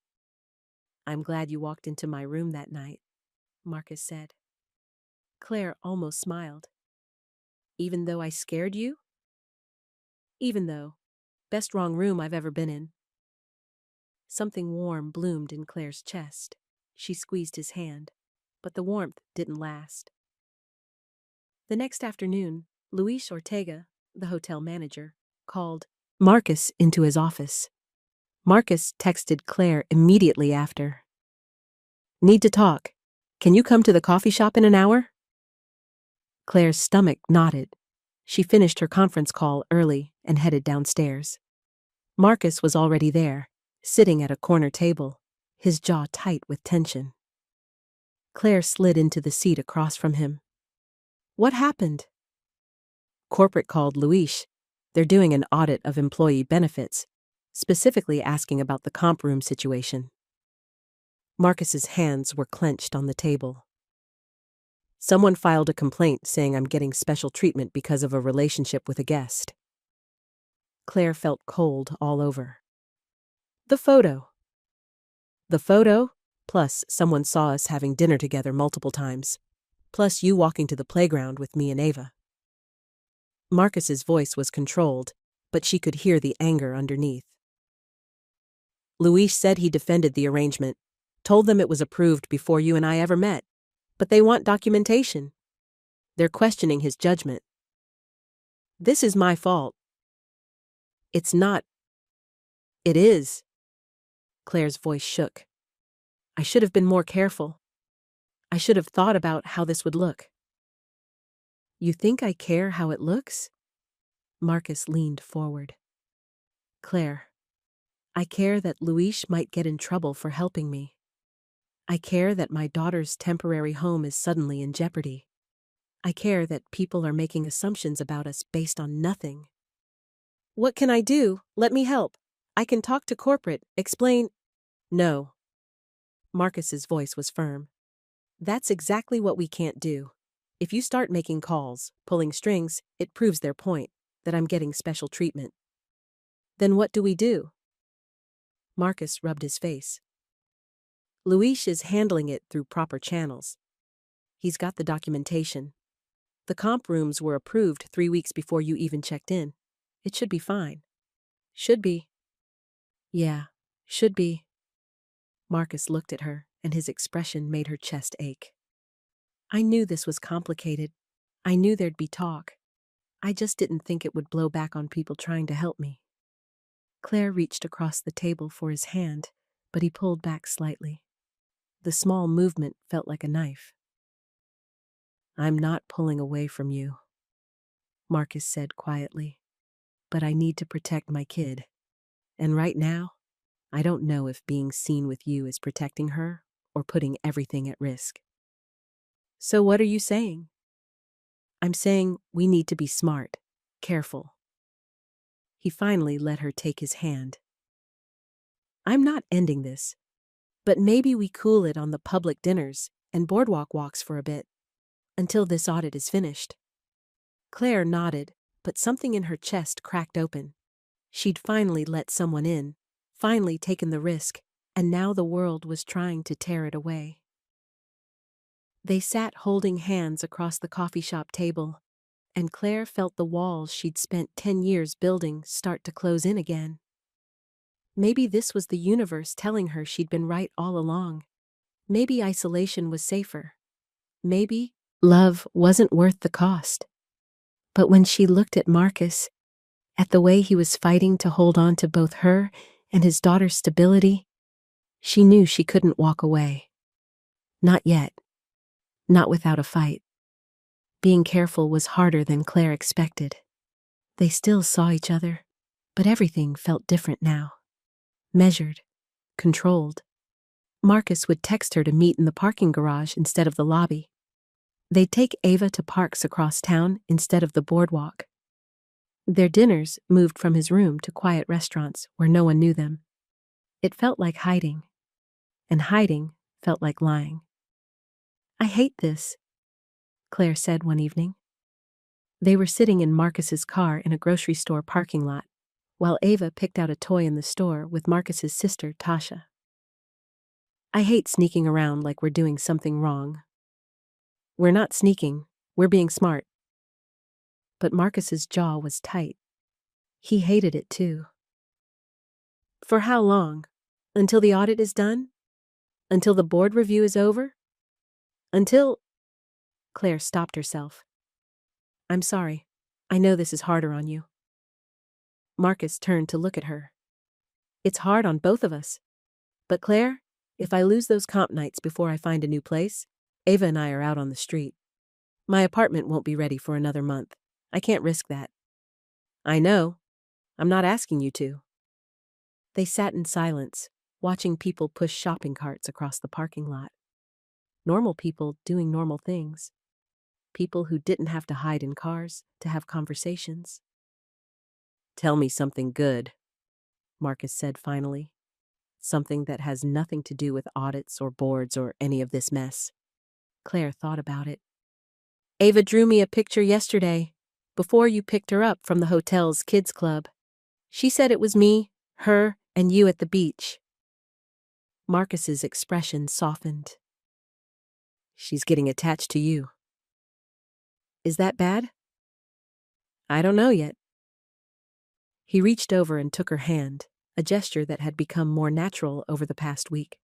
"I'm glad you walked into my room that night," Marcus said. Claire almost smiled. "Even though I scared you?" "Even though. Best wrong room I've ever been in." Something warm bloomed in Claire's chest. She squeezed his hand, but the warmth didn't last. The next afternoon, Luis Ortega, the hotel manager, called Marcus into his office. Marcus texted Claire immediately after. "Need to talk. Can you come to the coffee shop in an hour?" Claire's stomach knotted. She finished her conference call early and headed downstairs. Marcus was already there, sitting at a corner table, his jaw tight with tension. Claire slid into the seat across from him. "What happened?" "Corporate called Luis. They're doing an audit of employee benefits, specifically asking about the comp room situation." Marcus's hands were clenched on the table. Someone filed a complaint saying I'm getting special treatment because of a relationship with a guest. Claire felt cold all over. The photo. The photo? Plus, someone saw us having dinner together multiple times. Plus, you walking to the playground with me and Ava. Marcus's voice was controlled, but she could hear the anger underneath. Luis said he defended the arrangement, told them it was approved before you and I ever met, but they want documentation. They're questioning his judgment. This is my fault. It's not. It is. Claire's voice shook. I should have been more careful. I should have thought about how this would look. You think I care how it looks? Marcus leaned forward. Claire, I care that Luis might get in trouble for helping me. I care that my daughter's temporary home is suddenly in jeopardy. I care that people are making assumptions about us based on nothing. What can I do? Let me help. I can talk to corporate, explain. No. Marcus's voice was firm. That's exactly what we can't do. If you start making calls, pulling strings, it proves their point, that I'm getting special treatment. Then what do we do? Marcus rubbed his face. Luis is handling it through proper channels. He's got the documentation. The comp rooms were approved 3 weeks before you even checked in. It should be fine. Should be. Yeah, should be. Marcus looked at her, and his expression made her chest ache. I knew this was complicated. I knew there'd be talk. I just didn't think it would blow back on people trying to help me. Claire reached across the table for his hand, but he pulled back slightly. The small movement felt like a knife. I'm not pulling away from you, Marcus said quietly, but I need to protect my kid. And right now, I don't know if being seen with you is protecting her or putting everything at risk. So what are you saying? I'm saying we need to be smart, careful. He finally let her take his hand. I'm not ending this, but maybe we cool it on the public dinners and boardwalk walks for a bit, until this audit is finished. Claire nodded, but something in her chest cracked open. She'd finally let someone in, finally taken the risk, and now the world was trying to tear it away. They sat holding hands across the coffee shop table, and Claire felt the walls she'd spent 10 years building start to close in again. Maybe this was the universe telling her she'd been right all along. Maybe isolation was safer. Maybe love wasn't worth the cost. But when she looked at Marcus, at the way he was fighting to hold on to both her and his daughter's stability, she knew she couldn't walk away. Not yet. Not without a fight. Being careful was harder than Claire expected. They still saw each other, but everything felt different now. Measured. Controlled. Marcus would text her to meet in the parking garage instead of the lobby. They'd take Ava to parks across town instead of the boardwalk. Their dinners moved from his room to quiet restaurants where no one knew them. It felt like hiding, and hiding felt like lying. I hate this, Claire said one evening. They were sitting in Marcus's car in a grocery store parking lot, while Ava picked out a toy in the store with Marcus's sister, Tasha. I hate sneaking around like we're doing something wrong. We're not sneaking, we're being smart. But Marcus's jaw was tight. He hated it too. For how long? Until the audit is done? Until the board review is over? Until... Claire stopped herself. I'm sorry. I know this is harder on you. Marcus turned to look at her. It's hard on both of us. But Claire, if I lose those comp nights before I find a new place, Ava and I are out on the street. My apartment won't be ready for another month. I can't risk that. I know. I'm not asking you to. They sat in silence, watching people push shopping carts across the parking lot. Normal people doing normal things. People who didn't have to hide in cars to have conversations. Tell me something good, Marcus said finally. Something that has nothing to do with audits or boards or any of this mess. Claire thought about it. Ava drew me a picture yesterday, before you picked her up from the hotel's kids club. She said it was me, her, and you at the beach. Marcus's expression softened. She's getting attached to you. Is that bad? I don't know yet. He reached over and took her hand, a gesture that had become more natural over the past week.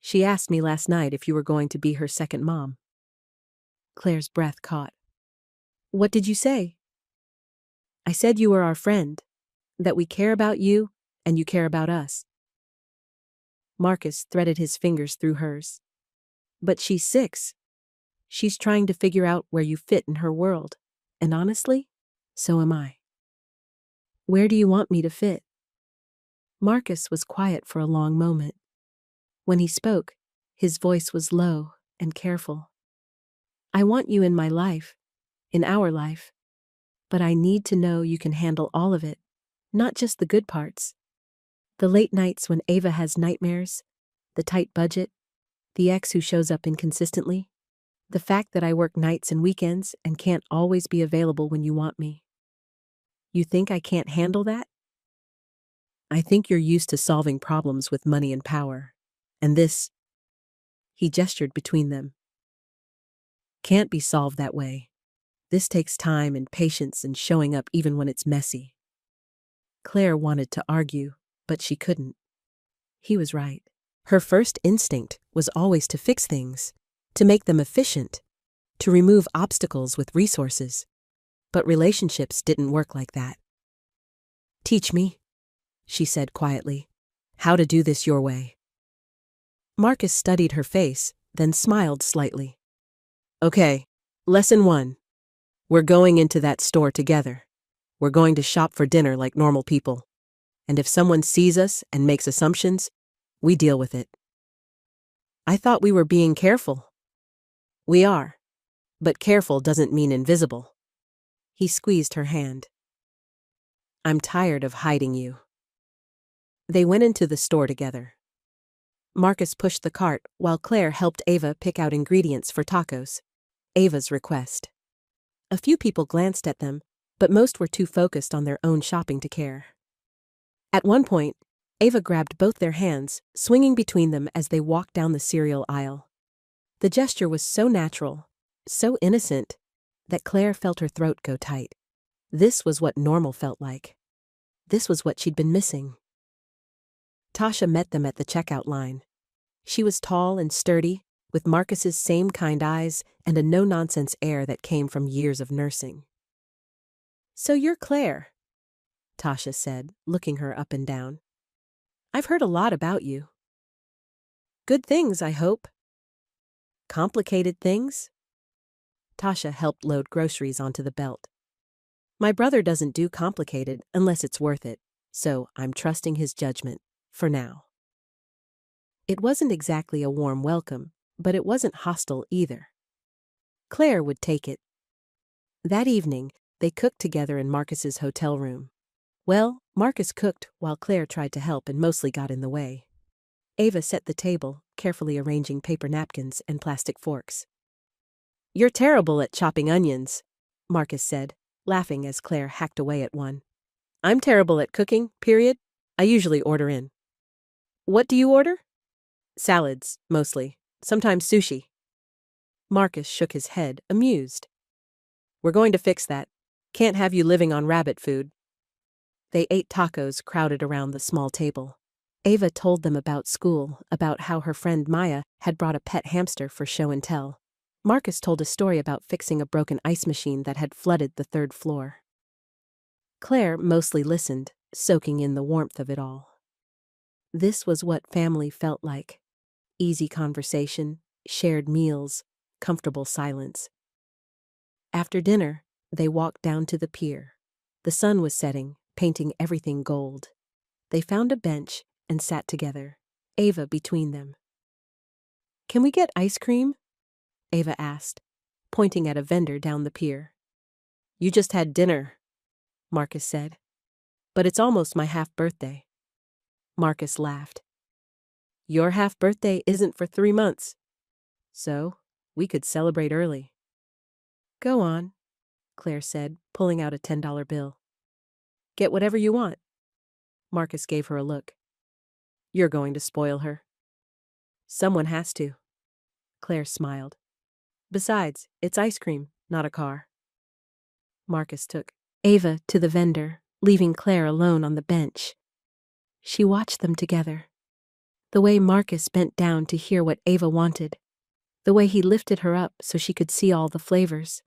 She asked me last night if you were going to be her second mom. Claire's breath caught. What did you say? I said you were our friend, that we care about you and you care about us. Marcus threaded his fingers through hers. But she's 6. She's trying to figure out where you fit in her world. And honestly, so am I. Where do you want me to fit? Marcus was quiet for a long moment. When he spoke, his voice was low and careful. I want you in my life, in our life. But I need to know you can handle all of it, not just the good parts. The late nights when Ava has nightmares, the tight budget, the ex who shows up inconsistently, the fact that I work nights and weekends and can't always be available when you want me. You think I can't handle that? I think you're used to solving problems with money and power. And this, he gestured between them, can't be solved that way. This takes time and patience and showing up even when it's messy. Claire wanted to argue, but she couldn't. He was right. Her first instinct was always to fix things, to make them efficient, to remove obstacles with resources. But relationships didn't work like that. Teach me, she said quietly, how to do this your way. Marcus studied her face, then smiled slightly. Okay, lesson 1. We're going into that store together. We're going to shop for dinner like normal people. And if someone sees us and makes assumptions, we deal with it. I thought we were being careful. We are. But careful doesn't mean invisible. He squeezed her hand. I'm tired of hiding you. They went into the store together. Marcus pushed the cart while Claire helped Ava pick out ingredients for tacos. Ava's request. A few people glanced at them, but most were too focused on their own shopping to care. At one point, Ava grabbed both their hands, swinging between them as they walked down the cereal aisle. The gesture was so natural, so innocent, that Claire felt her throat go tight. This was what normal felt like. This was what she'd been missing. Tasha met them at the checkout line. She was tall and sturdy, with Marcus's same kind eyes and a no-nonsense air that came from years of nursing. So you're Claire, Tasha said, looking her up and down. I've heard a lot about you. Good things, I hope. Complicated things? Tasha helped load groceries onto the belt. My brother doesn't do complicated unless it's worth it, so I'm trusting his judgment, for now. It wasn't exactly a warm welcome, but it wasn't hostile either. Claire would take it. That evening, they cooked together in Marcus's hotel room. Well, Marcus cooked while Claire tried to help and mostly got in the way. Ava set the table, carefully arranging paper napkins and plastic forks. You're terrible at chopping onions, Marcus said, laughing as Claire hacked away at one. I'm terrible at cooking, period. I usually order in. What do you order? Salads, mostly. Sometimes sushi. Marcus shook his head, amused. We're going to fix that. Can't have you living on rabbit food. They ate tacos crowded around the small table. Ava told them about school, about how her friend Maya had brought a pet hamster for show and tell. Marcus told a story about fixing a broken ice machine that had flooded the 3rd floor. Claire mostly listened, soaking in the warmth of it all. This was what family felt like. Easy conversation, shared meals, comfortable silence. After dinner, they walked down to the pier. The sun was setting, painting everything gold. They found a bench and sat together, Ava between them. Can we get ice cream? Ava asked, pointing at a vendor down the pier. You just had dinner, Marcus said. But it's almost my half-birthday. Marcus laughed. Your half-birthday isn't for 3 months. So, we could celebrate early. Go on, Claire said, pulling out a $10 bill. Get whatever you want. Marcus gave her a look. You're going to spoil her. Someone has to. Claire smiled. Besides, it's ice cream, not a car. Marcus took Ava to the vendor, leaving Claire alone on the bench. She watched them together. The way Marcus bent down to hear what Ava wanted. The way he lifted her up so she could see all the flavors.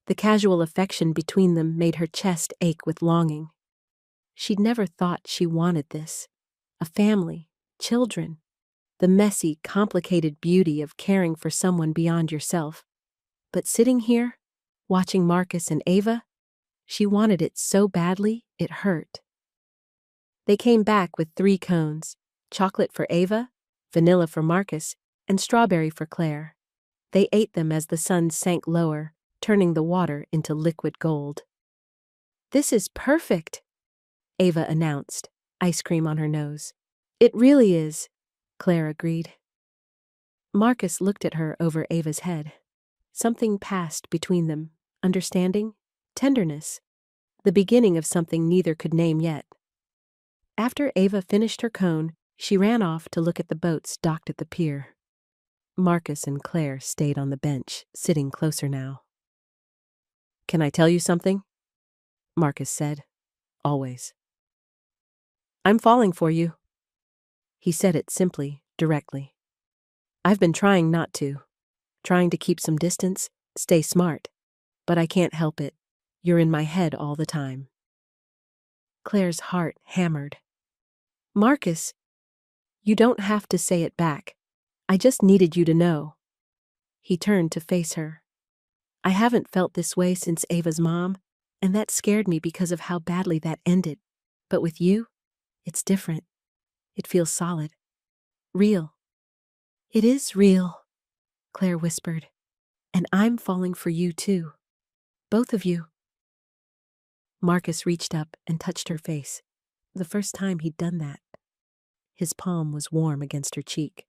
The casual affection between them made her chest ache with longing. She'd never thought she wanted this. A family, children. The messy, complicated beauty of caring for someone beyond yourself. But sitting here, watching Marcus and Ava, she wanted it so badly, it hurt. They came back with 3 cones, chocolate for Ava, vanilla for Marcus, and strawberry for Claire. They ate them as the sun sank lower, turning the water into liquid gold. This is perfect, Ava announced, ice cream on her nose. It really is, Claire agreed. Marcus looked at her over Ava's head. Something passed between them, understanding, tenderness, the beginning of something neither could name yet. After Ava finished her cone, she ran off to look at the boats docked at the pier. Marcus and Claire stayed on the bench, sitting closer now. Can I tell you something? Marcus said. Always. I'm falling for you. He said it simply, directly. I've been trying not to. Trying to keep some distance, stay smart. But I can't help it. You're in my head all the time. Claire's heart hammered. Marcus, you don't have to say it back. I just needed you to know. He turned to face her. I haven't felt this way since Ava's mom, and that scared me because of how badly that ended. But with you, it's different. It feels solid. Real. It is real, Claire whispered. And I'm falling for you too. Both of you. Marcus reached up and touched her face. The first time he'd done that. His palm was warm against her cheek.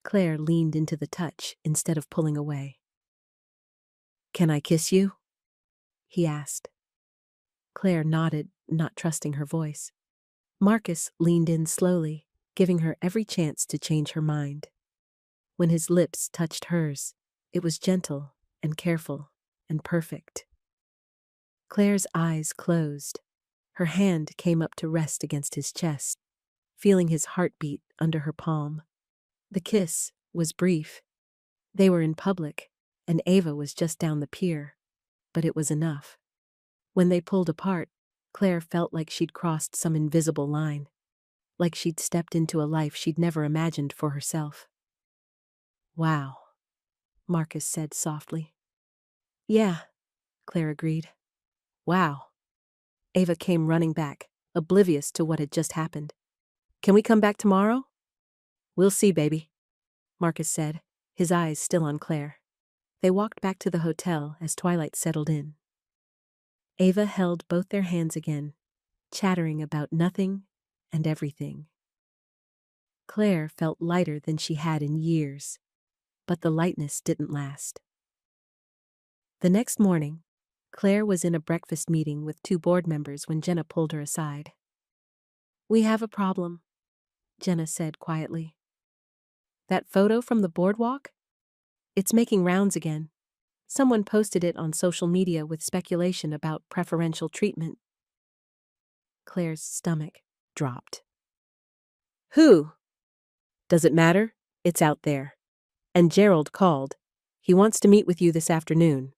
Claire leaned into the touch instead of pulling away. Can I kiss you? He asked. Claire nodded, not trusting her voice. Marcus leaned in slowly, giving her every chance to change her mind. When his lips touched hers, it was gentle and careful and perfect. Claire's eyes closed. Her hand came up to rest against his chest, feeling his heartbeat under her palm. The kiss was brief. They were in public, and Ava was just down the pier, but it was enough. When they pulled apart, Claire felt like she'd crossed some invisible line, like she'd stepped into a life she'd never imagined for herself. Wow, Marcus said softly. Yeah, Claire agreed. Wow. Ava came running back, oblivious to what had just happened. Can we come back tomorrow? We'll see, baby, Marcus said, his eyes still on Claire. They walked back to the hotel as twilight settled in. Ava held both their hands again, chattering about nothing and everything. Claire felt lighter than she had in years, but the lightness didn't last. The next morning, Claire was in a breakfast meeting with 2 board members when Jenna pulled her aside. We have a problem, Jenna said quietly. That photo from the boardwalk? It's making rounds again. Someone posted it on social media with speculation about preferential treatment. Claire's stomach dropped. Who? Does it matter? It's out there. And Gerald called. He wants to meet with you this afternoon.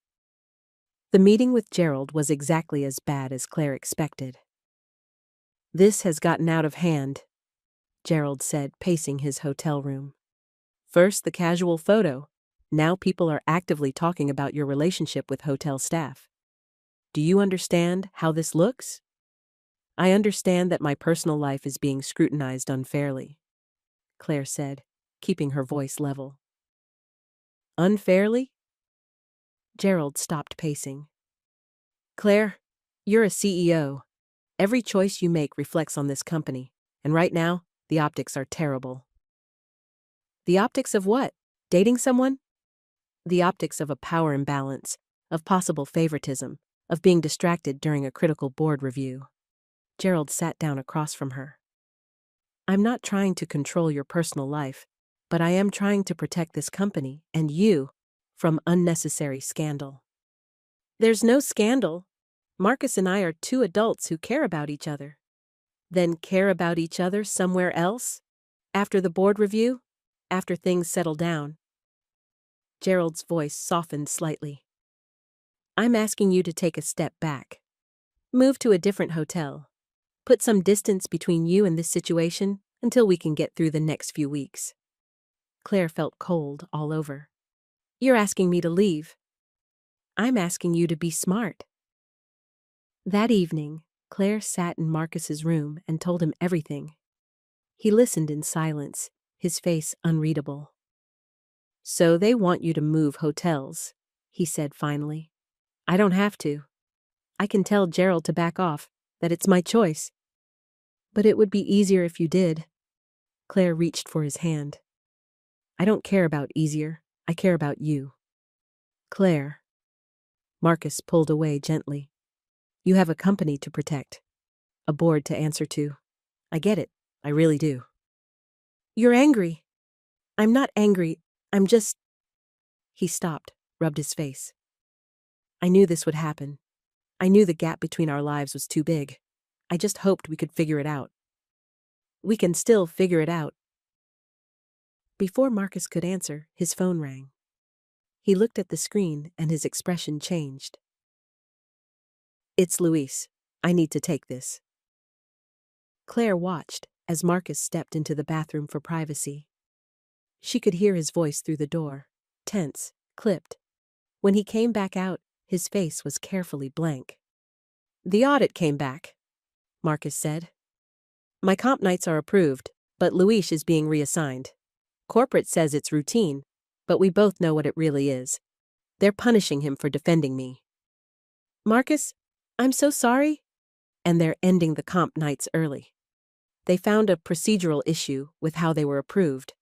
The meeting with Gerald was exactly as bad as Claire expected. This has gotten out of hand, Gerald said, pacing his hotel room. First, the casual photo. Now people are actively talking about your relationship with hotel staff. Do you understand how this looks? I understand that my personal life is being scrutinized unfairly, Claire said, keeping her voice level. Unfairly? Gerald stopped pacing. Claire, you're a CEO. Every choice you make reflects on this company, and right now, the optics are terrible. The optics of what? Dating someone? The optics of a power imbalance, of possible favoritism, of being distracted during a critical board review. Gerald sat down across from her. I'm not trying to control your personal life, but I am trying to protect this company and you from unnecessary scandal. There's no scandal. Marcus and I are two adults who care about each other. Then care about each other somewhere else? After the board review? After things settle down? Gerald's voice softened slightly. I'm asking you to take a step back. Move to a different hotel. Put some distance between you and this situation until we can get through the next few weeks. Claire felt cold all over. You're asking me to leave. I'm asking you to be smart. That evening, Claire sat in Marcus's room and told him everything. He listened in silence, his face unreadable. So they want you to move hotels, he said finally. I don't have to. I can tell Gerald to back off, that it's my choice. But it would be easier if you did. Claire reached for his hand. I don't care about easier. I care about you. Claire. Marcus pulled away gently. You have a company to protect. A board to answer to. I get it. I really do. You're angry. I'm not angry. I'm just... He stopped, rubbed his face. I knew this would happen. I knew the gap between our lives was too big. I just hoped we could figure it out. We can still figure it out. Before Marcus could answer, his phone rang. He looked at the screen and his expression changed. It's Luis. I need to take this. Claire watched as Marcus stepped into the bathroom for privacy. She could hear his voice through the door, tense, clipped. When he came back out, his face was carefully blank. The audit came back, Marcus said. My comp nights are approved, but Luis is being reassigned. Corporate says it's routine, but we both know what it really is. They're punishing him for defending me. Marcus, I'm so sorry. And they're ending the comp nights early. They found a procedural issue with how they were approved.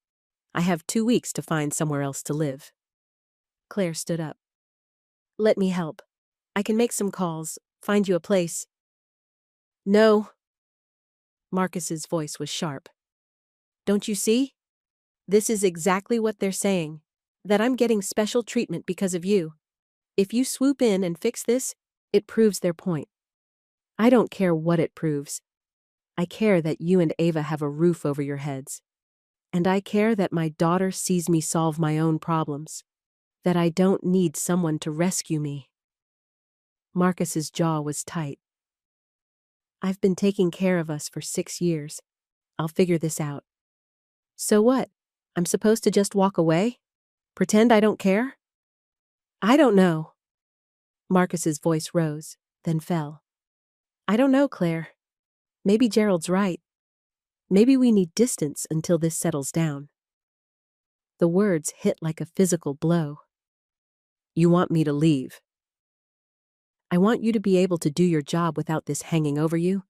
I have 2 weeks to find somewhere else to live. Claire stood up. Let me help. I can make some calls, find you a place. No. Marcus's voice was sharp. Don't you see? This is exactly what they're saying, that I'm getting special treatment because of you. If you swoop in and fix this, it proves their point. I don't care what it proves. I care that you and Ava have a roof over your heads. And I care that my daughter sees me solve my own problems. That I don't need someone to rescue me. Marcus's jaw was tight. I've been taking care of us for 6 years. I'll figure this out. So what? I'm supposed to just walk away? Pretend I don't care? I don't know. Marcus's voice rose, then fell. I don't know, Claire. Maybe Gerald's right. Maybe we need distance until this settles down. The words hit like a physical blow. You want me to leave. I want you to be able to do your job without this hanging over you,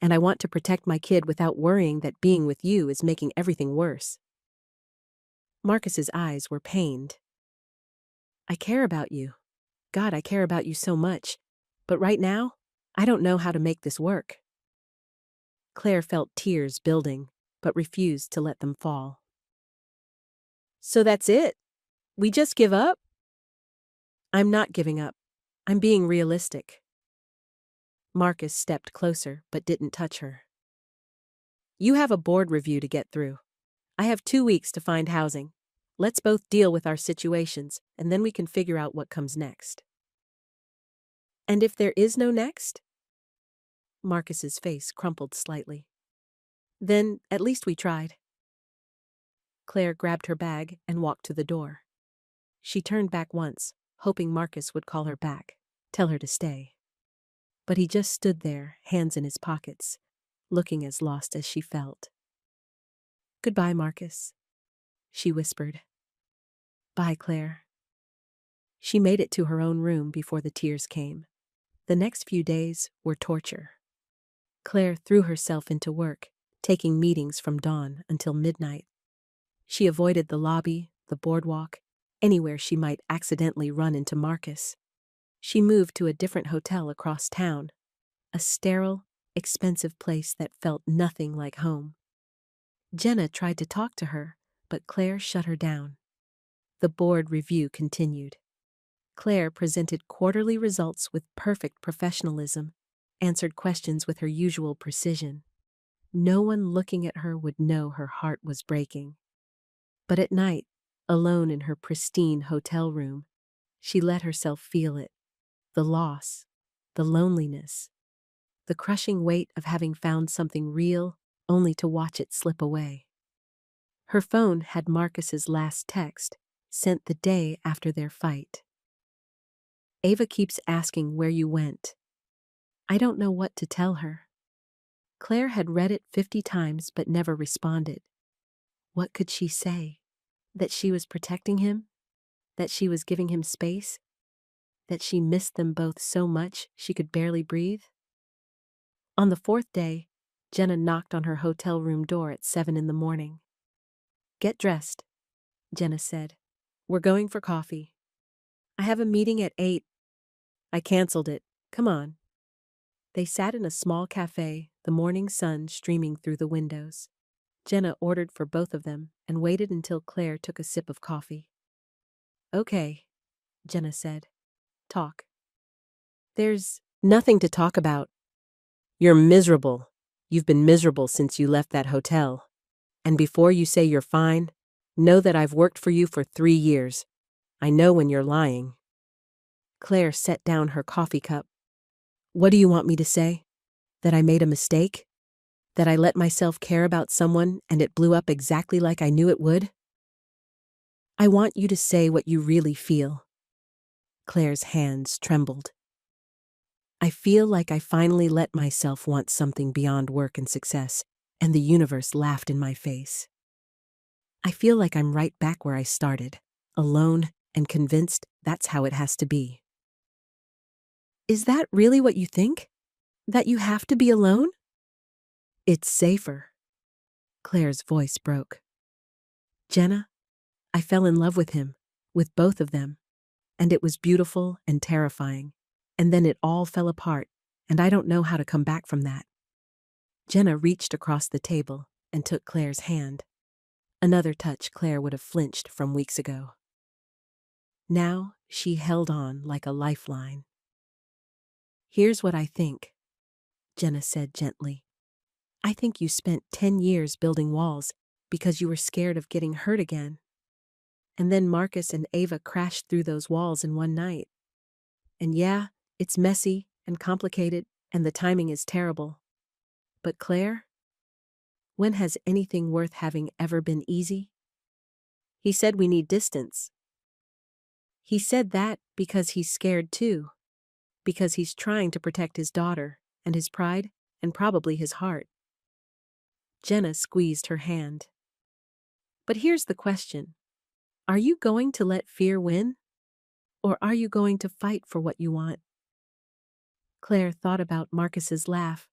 and I want to protect my kid without worrying that being with you is making everything worse. Marcus's eyes were pained. I care about you. God, I care about you so much. But right now, I don't know how to make this work. Claire felt tears building, but refused to let them fall. So that's it? We just give up? I'm not giving up. I'm being realistic. Marcus stepped closer, but didn't touch her. You have a board review to get through. I have 2 weeks to find housing. Let's both deal with our situations, and then we can figure out what comes next. And if there is no next? Marcus's face crumpled slightly. Then, at least we tried. Claire grabbed her bag and walked to the door. She turned back once, hoping Marcus would call her back, tell her to stay. But he just stood there, hands in his pockets, looking as lost as she felt. Goodbye, Marcus, she whispered. Bye, Claire. She made it to her own room before the tears came. The next few days were torture. Claire threw herself into work, taking meetings from dawn until midnight. She avoided the lobby, the boardwalk, anywhere she might accidentally run into Marcus. She moved to a different hotel across town, a sterile, expensive place that felt nothing like home. Jenna tried to talk to her, but Claire shut her down. The board review continued. Claire presented quarterly results with perfect professionalism, answered questions with her usual precision. No one looking at her would know her heart was breaking. But at night, alone in her pristine hotel room, she let herself feel it. The loss, the loneliness, the crushing weight of having found something real only to watch it slip away. Her phone had Marcus's last text, sent the day after their fight. Ava keeps asking where you went. I don't know what to tell her. Claire had read it 50 times but never responded. What could she say? That she was protecting him? That she was giving him space? That she missed them both so much she could barely breathe? On the 4th day, Jenna knocked on her hotel room door at 7 in the morning. Get dressed, Jenna said. We're going for coffee. I have a meeting at 8. I canceled it. Come on. They sat in a small cafe, the morning sun streaming through the windows. Jenna ordered for both of them and waited until Claire took a sip of coffee. Okay, Jenna said. Talk. There's nothing to talk about. You're miserable. You've been miserable since you left that hotel. And before you say you're fine, know that I've worked for you for 3 years. I know when you're lying. Claire set down her coffee cup. What do you want me to say? That I made a mistake? That I let myself care about someone and it blew up exactly like I knew it would? I want you to say what you really feel. Claire's hands trembled. I feel like I finally let myself want something beyond work and success, and the universe laughed in my face. I feel like I'm right back where I started, alone and convinced that's how it has to be. Is that really what you think? That you have to be alone? It's safer. Claire's voice broke. Jenna, I fell in love with him, with both of them, and it was beautiful and terrifying. And then it all fell apart, and I don't know how to come back from that. Jenna reached across the table and took Claire's hand. Another touch Claire would have flinched from weeks ago. Now she held on like a lifeline. Here's what I think, Jenna said gently. I think you spent 10 years building walls because you were scared of getting hurt again. And then Marcus and Ava crashed through those walls in one night. And yeah, it's messy and complicated, and the timing is terrible. But Claire, when has anything worth having ever been easy? He said we need distance. He said that because he's scared too, because he's trying to protect his daughter and his pride and probably his heart. Jenna squeezed her hand. But here's the question. Are you going to let fear win? Or are you going to fight for what you want? Claire thought about Marcus's laugh,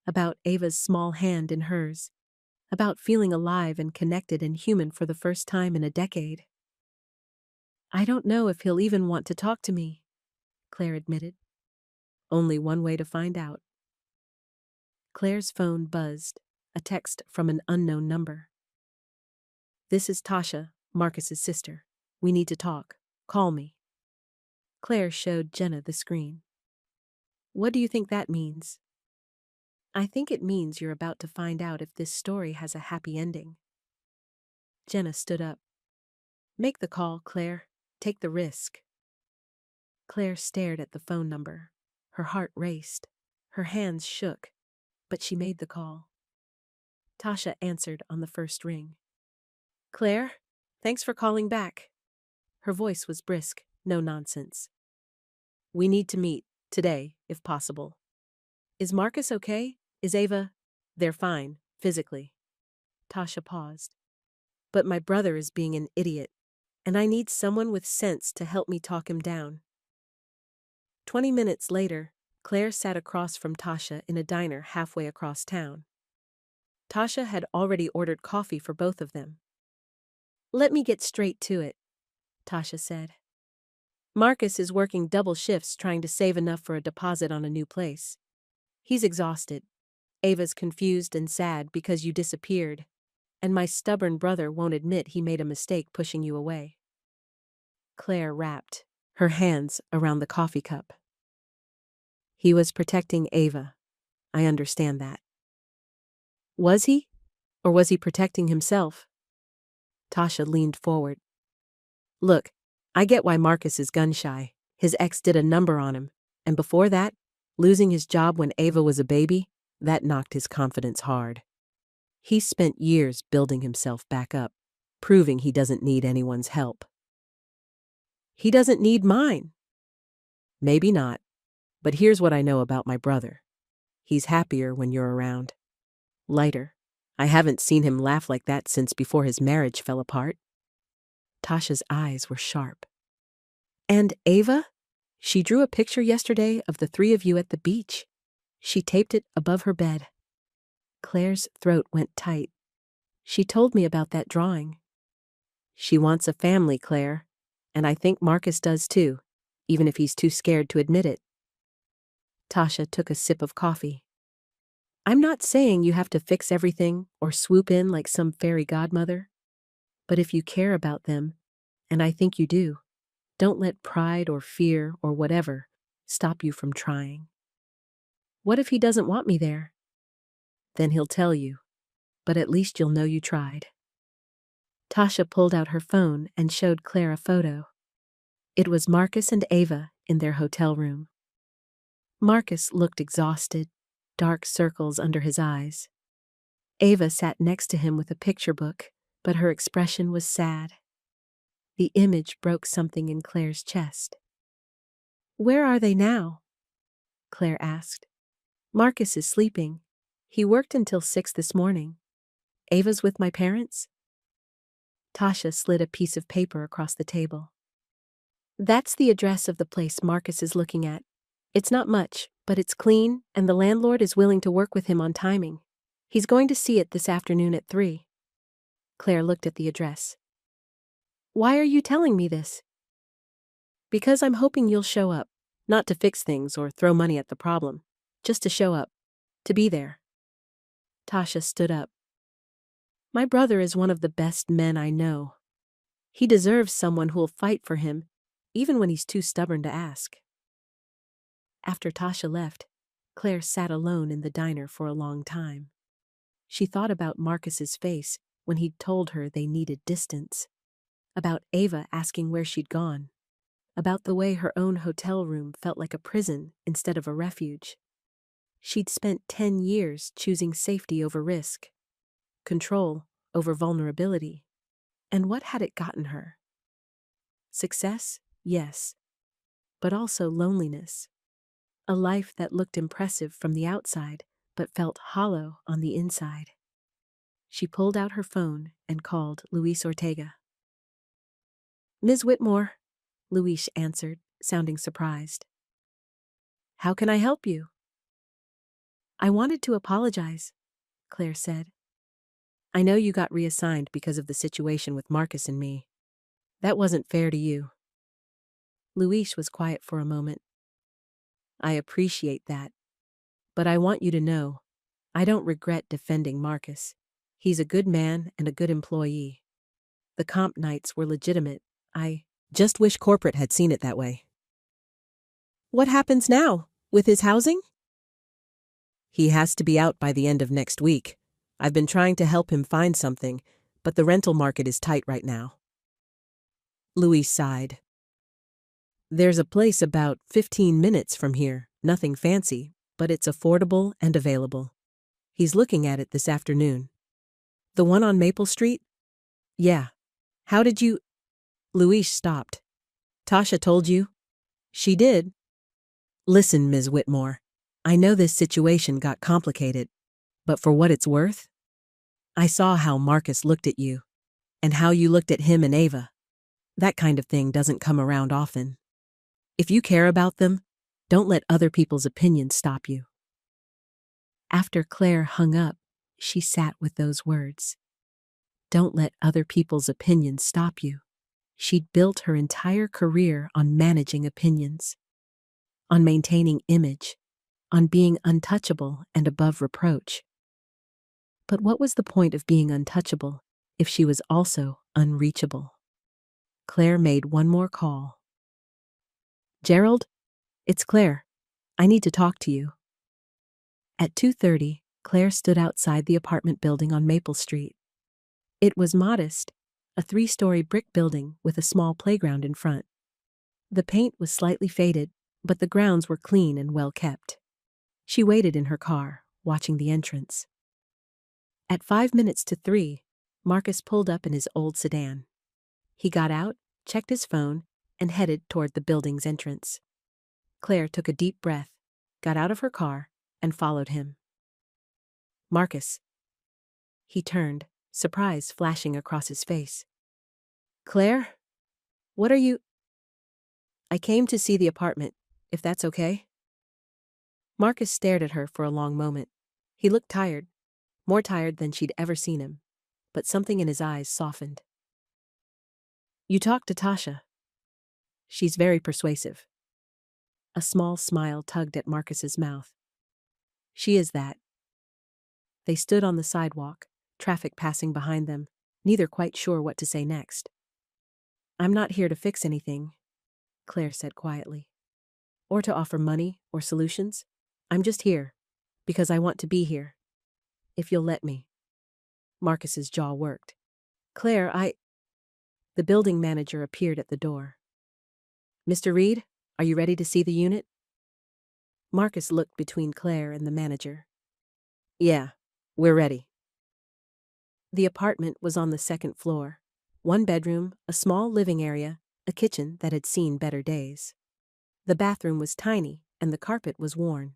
about Ava's small hand in hers, about feeling alive and connected and human for the first time in a decade. I don't know if he'll even want to talk to me, Claire admitted. Only one way to find out. Claire's phone buzzed, a text from an unknown number. This is Tasha, Marcus's sister. We need to talk. Call me. Claire showed Jenna the screen. What do you think that means? I think it means you're about to find out if this story has a happy ending. Jenna stood up. Make the call, Claire. Take the risk. Claire stared at the phone number. Her heart raced. Her hands shook. But she made the call. Tasha answered on the first ring. Claire, thanks for calling back. Her voice was brisk, no nonsense. We need to meet, today, if possible. Is Marcus okay? Is Ava? They're fine, physically. Tasha paused. But my brother is being an idiot, and I need someone with sense to help me talk him down. 20 minutes later, Claire sat across from Tasha in a diner halfway across town. Tasha had already ordered coffee for both of them. Let me get straight to it, Tasha said. Marcus is working double shifts trying to save enough for a deposit on a new place. He's exhausted. Ava's confused and sad because you disappeared, and my stubborn brother won't admit he made a mistake pushing you away. Claire rapped, her hands around the coffee cup. He was protecting Ava. I understand that. Was he? Or was he protecting himself? Tasha leaned forward. Look, I get why Marcus is gun-shy. His ex did a number on him, and before that, losing his job when Ava was a baby, that knocked his confidence hard. He spent years building himself back up, proving he doesn't need anyone's help. He doesn't need mine. Maybe not, but here's what I know about my brother. He's happier when you're around. Lighter. I haven't seen him laugh like that since before his marriage fell apart. Tasha's eyes were sharp. And Ava? She drew a picture yesterday of the three of you at the beach. She taped it above her bed. Claire's throat went tight. She told me about that drawing. She wants a family, Claire, and I think Marcus does too, even if he's too scared to admit it. Tasha took a sip of coffee. I'm not saying you have to fix everything or swoop in like some fairy godmother, but if you care about them, and I think you do, don't let pride or fear or whatever stop you from trying. What if he doesn't want me there? Then he'll tell you, but at least you'll know you tried. Tasha pulled out her phone and showed Claire a photo. It was Marcus and Ava in their hotel room. Marcus looked exhausted, dark circles under his eyes. Ava sat next to him with a picture book, but her expression was sad. The image broke something in Claire's chest. Where are they now? Claire asked. Marcus is sleeping. He worked until 6 this morning. Ava's with my parents? Tasha slid a piece of paper across the table. That's the address of the place Marcus is looking at. It's not much, but it's clean, and the landlord is willing to work with him on timing. He's going to see it this afternoon at 3. Claire looked at the address. Why are you telling me this? Because I'm hoping you'll show up, not to fix things or throw money at the problem, just to show up, to be there. Tasha stood up. My brother is one of the best men I know. He deserves someone who'll fight for him, even when he's too stubborn to ask. After Tasha left, Claire sat alone in the diner for a long time. She thought about Marcus's face when he'd told her they needed distance, about Ava asking where she'd gone, about the way her own hotel room felt like a prison instead of a refuge. She'd spent 10 years choosing safety over risk, control over vulnerability. And what had it gotten her? Success, yes, but also loneliness. A life that looked impressive from the outside, but felt hollow on the inside. She pulled out her phone and called Luis Ortega. Ms. Whitmore, Luis answered, sounding surprised. How can I help you? I wanted to apologize, Claire said. I know you got reassigned because of the situation with Marcus and me. That wasn't fair to you. Luis was quiet for a moment. I appreciate that, but I want you to know, I don't regret defending Marcus. He's a good man and a good employee. The comp nights were legitimate. I just wish corporate had seen it that way. What happens now? With his housing? He has to be out by the end of next week. I've been trying to help him find something, but the rental market is tight right now. Luis sighed. There's a place about 15 minutes from here, nothing fancy, but it's affordable and available. He's looking at it this afternoon. The one on Maple Street? Yeah. How did you... Luis stopped. Tasha told you? She did. Listen, Ms. Whitmore, I know this situation got complicated, but for what it's worth, I saw how Marcus looked at you, and how you looked at him and Ava. That kind of thing doesn't come around often. If you care about them, don't let other people's opinions stop you. After Claire hung up, she sat with those words. Don't let other people's opinions stop you. She'd built her entire career on managing opinions, on maintaining image, on being untouchable and above reproach. But what was the point of being untouchable if she was also unreachable? Claire made one more call. "Gerald, it's Claire. I need to talk to you." At 2:30, Claire stood outside the apartment building on Maple Street. It was modest, a 3-story brick building with a small playground in front. The paint was slightly faded, but the grounds were clean and well kept. She waited in her car, watching the entrance. At 5 minutes to 3, Marcus pulled up in his old sedan. He got out, checked his phone, and headed toward the building's entrance. Claire took a deep breath, got out of her car, and followed him. "Marcus." He turned, surprise flashing across his face. "Claire? What are you—" "I came to see the apartment, if that's okay." Marcus stared at her for a long moment. He looked tired, more tired than she'd ever seen him, but something in his eyes softened. "You talked to Tasha. She's very persuasive." A small smile tugged at Marcus's mouth. "She is that." They stood on the sidewalk, traffic passing behind them, neither quite sure what to say next. "I'm not here to fix anything," Claire said quietly, "or to offer money or solutions. I'm just here because I want to be here. If you'll let me." Marcus's jaw worked. "Claire, The building manager appeared at the door. "Mr. Reed, are you ready to see the unit?" Marcus looked between Claire and the manager. "Yeah, we're ready." The apartment was on the 2nd floor. 1 bedroom, a small living area, a kitchen that had seen better days. The bathroom was tiny and the carpet was worn.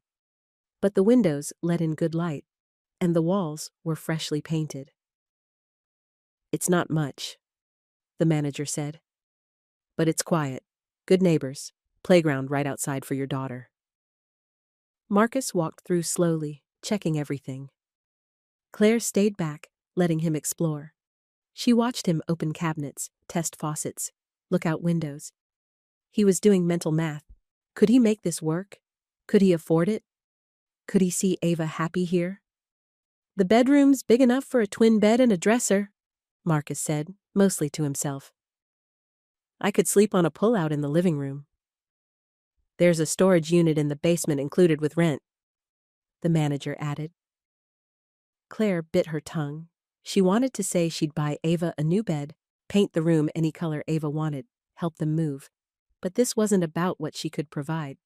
But the windows let in good light, and the walls were freshly painted. "It's not much," the manager said. "But it's quiet. Good neighbors. Playground right outside for your daughter." Marcus walked through slowly, checking everything. Claire stayed back, letting him explore. She watched him open cabinets, test faucets, look out windows. He was doing mental math. Could he make this work? Could he afford it? Could he see Ava happy here? "The bedroom's big enough for a twin bed and a dresser," Marcus said, mostly to himself. "I could sleep on a pull-out in the living room." "There's a storage unit in the basement included with rent," the manager added. Claire bit her tongue. She wanted to say she'd buy Ava a new bed, paint the room any color Ava wanted, help them move. But this wasn't about what she could provide.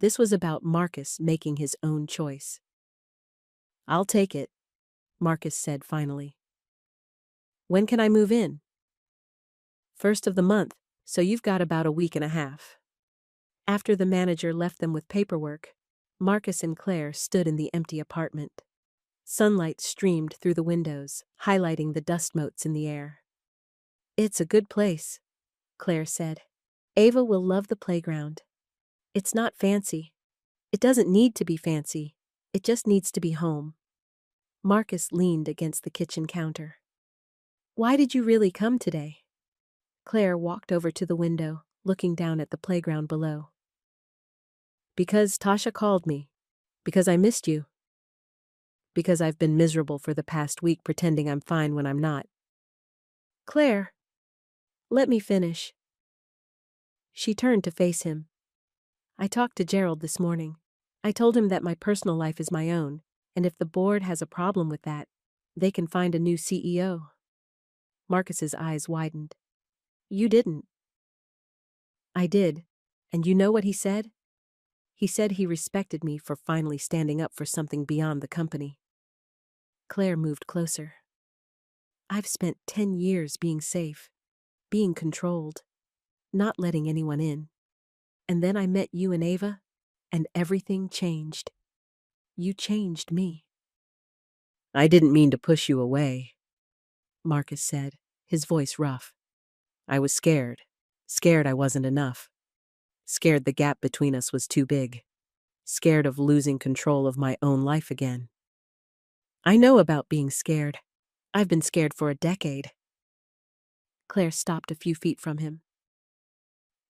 This was about Marcus making his own choice. "I'll take it," Marcus said finally. "When can I move in?" "First of the month, so you've got about a week and a half." After the manager left them with paperwork, Marcus and Claire stood in the empty apartment. Sunlight streamed through the windows, highlighting the dust motes in the air. "It's a good place," Claire said. "Ava will love the playground. It's not fancy. It doesn't need to be fancy. It just needs to be home." Marcus leaned against the kitchen counter. "Why did you really come today?" Claire walked over to the window, looking down at the playground below. "Because Tasha called me. Because I missed you. Because I've been miserable for the past week pretending I'm fine when I'm not." "Claire, let me finish." She turned to face him. "I talked to Gerald this morning. I told him that my personal life is my own, and if the board has a problem with that, they can find a new CEO. Marcus's eyes widened. "You didn't." "I did. And you know what he said? He said he respected me for finally standing up for something beyond the company." Claire moved closer. "I've spent 10 years being safe, being controlled, not letting anyone in. And then I met you and Ava, and everything changed. You changed me." "I didn't mean to push you away," Marcus said, his voice rough. "I was scared. Scared I wasn't enough. Scared the gap between us was too big. Scared of losing control of my own life again. I know about being scared. I've been scared for a decade." Claire stopped a few feet from him.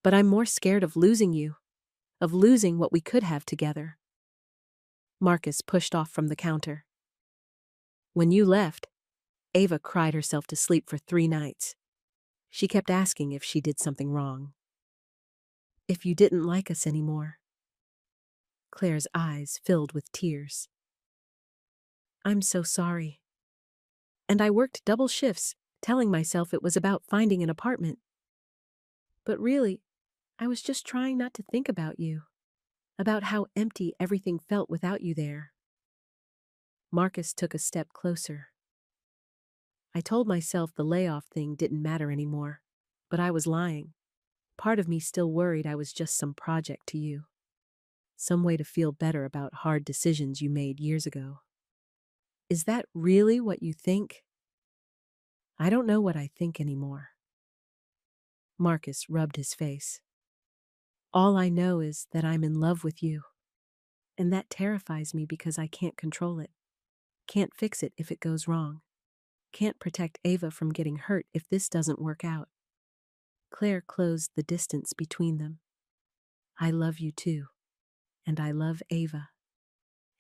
But I'm more scared of losing you, of losing what we could have together. Marcus pushed off from the counter. When you left, Ava cried herself to sleep for 3 nights. She kept asking if she did something wrong. If you didn't like us anymore. Claire's eyes filled with tears. I'm so sorry. And I worked double shifts, telling myself it was about finding an apartment. But really, I was just trying not to think about you, about how empty everything felt without you there. Marcus took a step closer. I told myself the layoff thing didn't matter anymore, but I was lying. Part of me still worried I was just some project to you. Some way to feel better about hard decisions you made years ago. Is that really what you think? I don't know what I think anymore. Marcus rubbed his face. All I know is that I'm in love with you. And that terrifies me because I can't control it. Can't fix it if it goes wrong. Can't protect Ava from getting hurt if this doesn't work out. Claire closed the distance between them. I love you too. And I love Ava.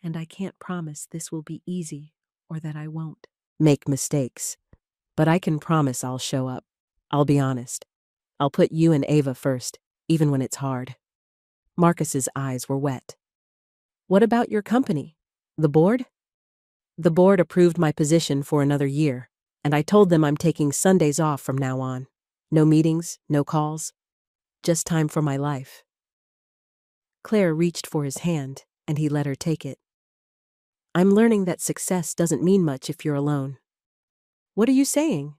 And I can't promise this will be easy or that I won't make mistakes. But I can promise I'll show up. I'll be honest. I'll put you and Ava first, even when it's hard. Marcus's eyes were wet. What about your company? The board? The board approved my position for another year, and I told them I'm taking Sundays off from now on. No meetings, no calls. Just time for my life. Claire reached for his hand, and he let her take it. I'm learning that success doesn't mean much if you're alone. What are you saying?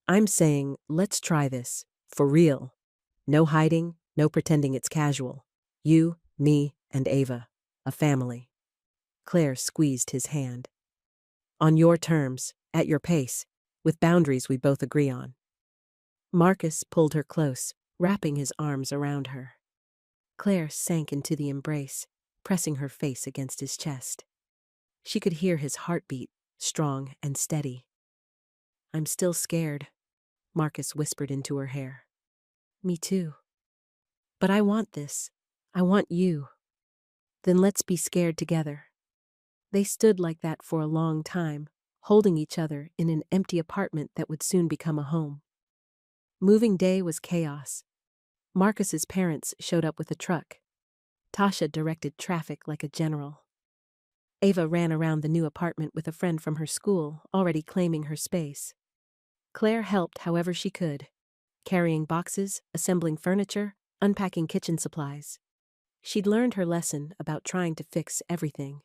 I'm saying, let's try this. For real. No hiding, no pretending it's casual. You, me, and Ava. A family. Claire squeezed his hand. On your terms, at your pace, with boundaries we both agree on. Marcus pulled her close, wrapping his arms around her. Claire sank into the embrace, pressing her face against his chest. She could hear his heartbeat, strong and steady. I'm still scared, Marcus whispered into her hair. Me too. But I want this. I want you. Then let's be scared together. They stood like that for a long time, holding each other in an empty apartment that would soon become a home. Moving day was chaos. Marcus's parents showed up with a truck. Tasha directed traffic like a general. Ava ran around the new apartment with a friend from her school, already claiming her space. Claire helped however she could, carrying boxes, assembling furniture, unpacking kitchen supplies. She'd learned her lesson about trying to fix everything.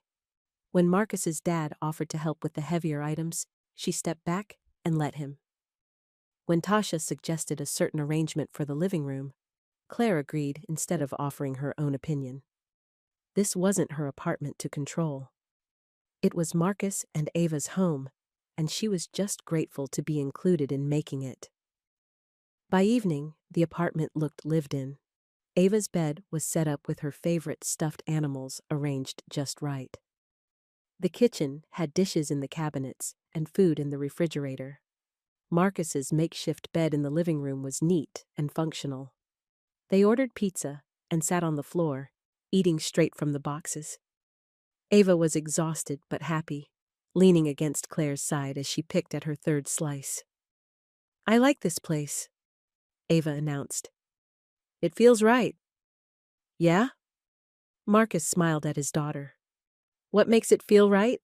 When Marcus's dad offered to help with the heavier items, she stepped back and let him. When Tasha suggested a certain arrangement for the living room, Claire agreed instead of offering her own opinion. This wasn't her apartment to control. It was Marcus and Ava's home, and she was just grateful to be included in making it. By evening, the apartment looked lived in. Ava's bed was set up with her favorite stuffed animals arranged just right. The kitchen had dishes in the cabinets and food in the refrigerator. Marcus's makeshift bed in the living room was neat and functional. They ordered pizza and sat on the floor, eating straight from the boxes. Ava was exhausted but happy, leaning against Claire's side as she picked at her third slice. I like this place, Ava announced. It feels right. Yeah? Marcus smiled at his daughter. What makes it feel right?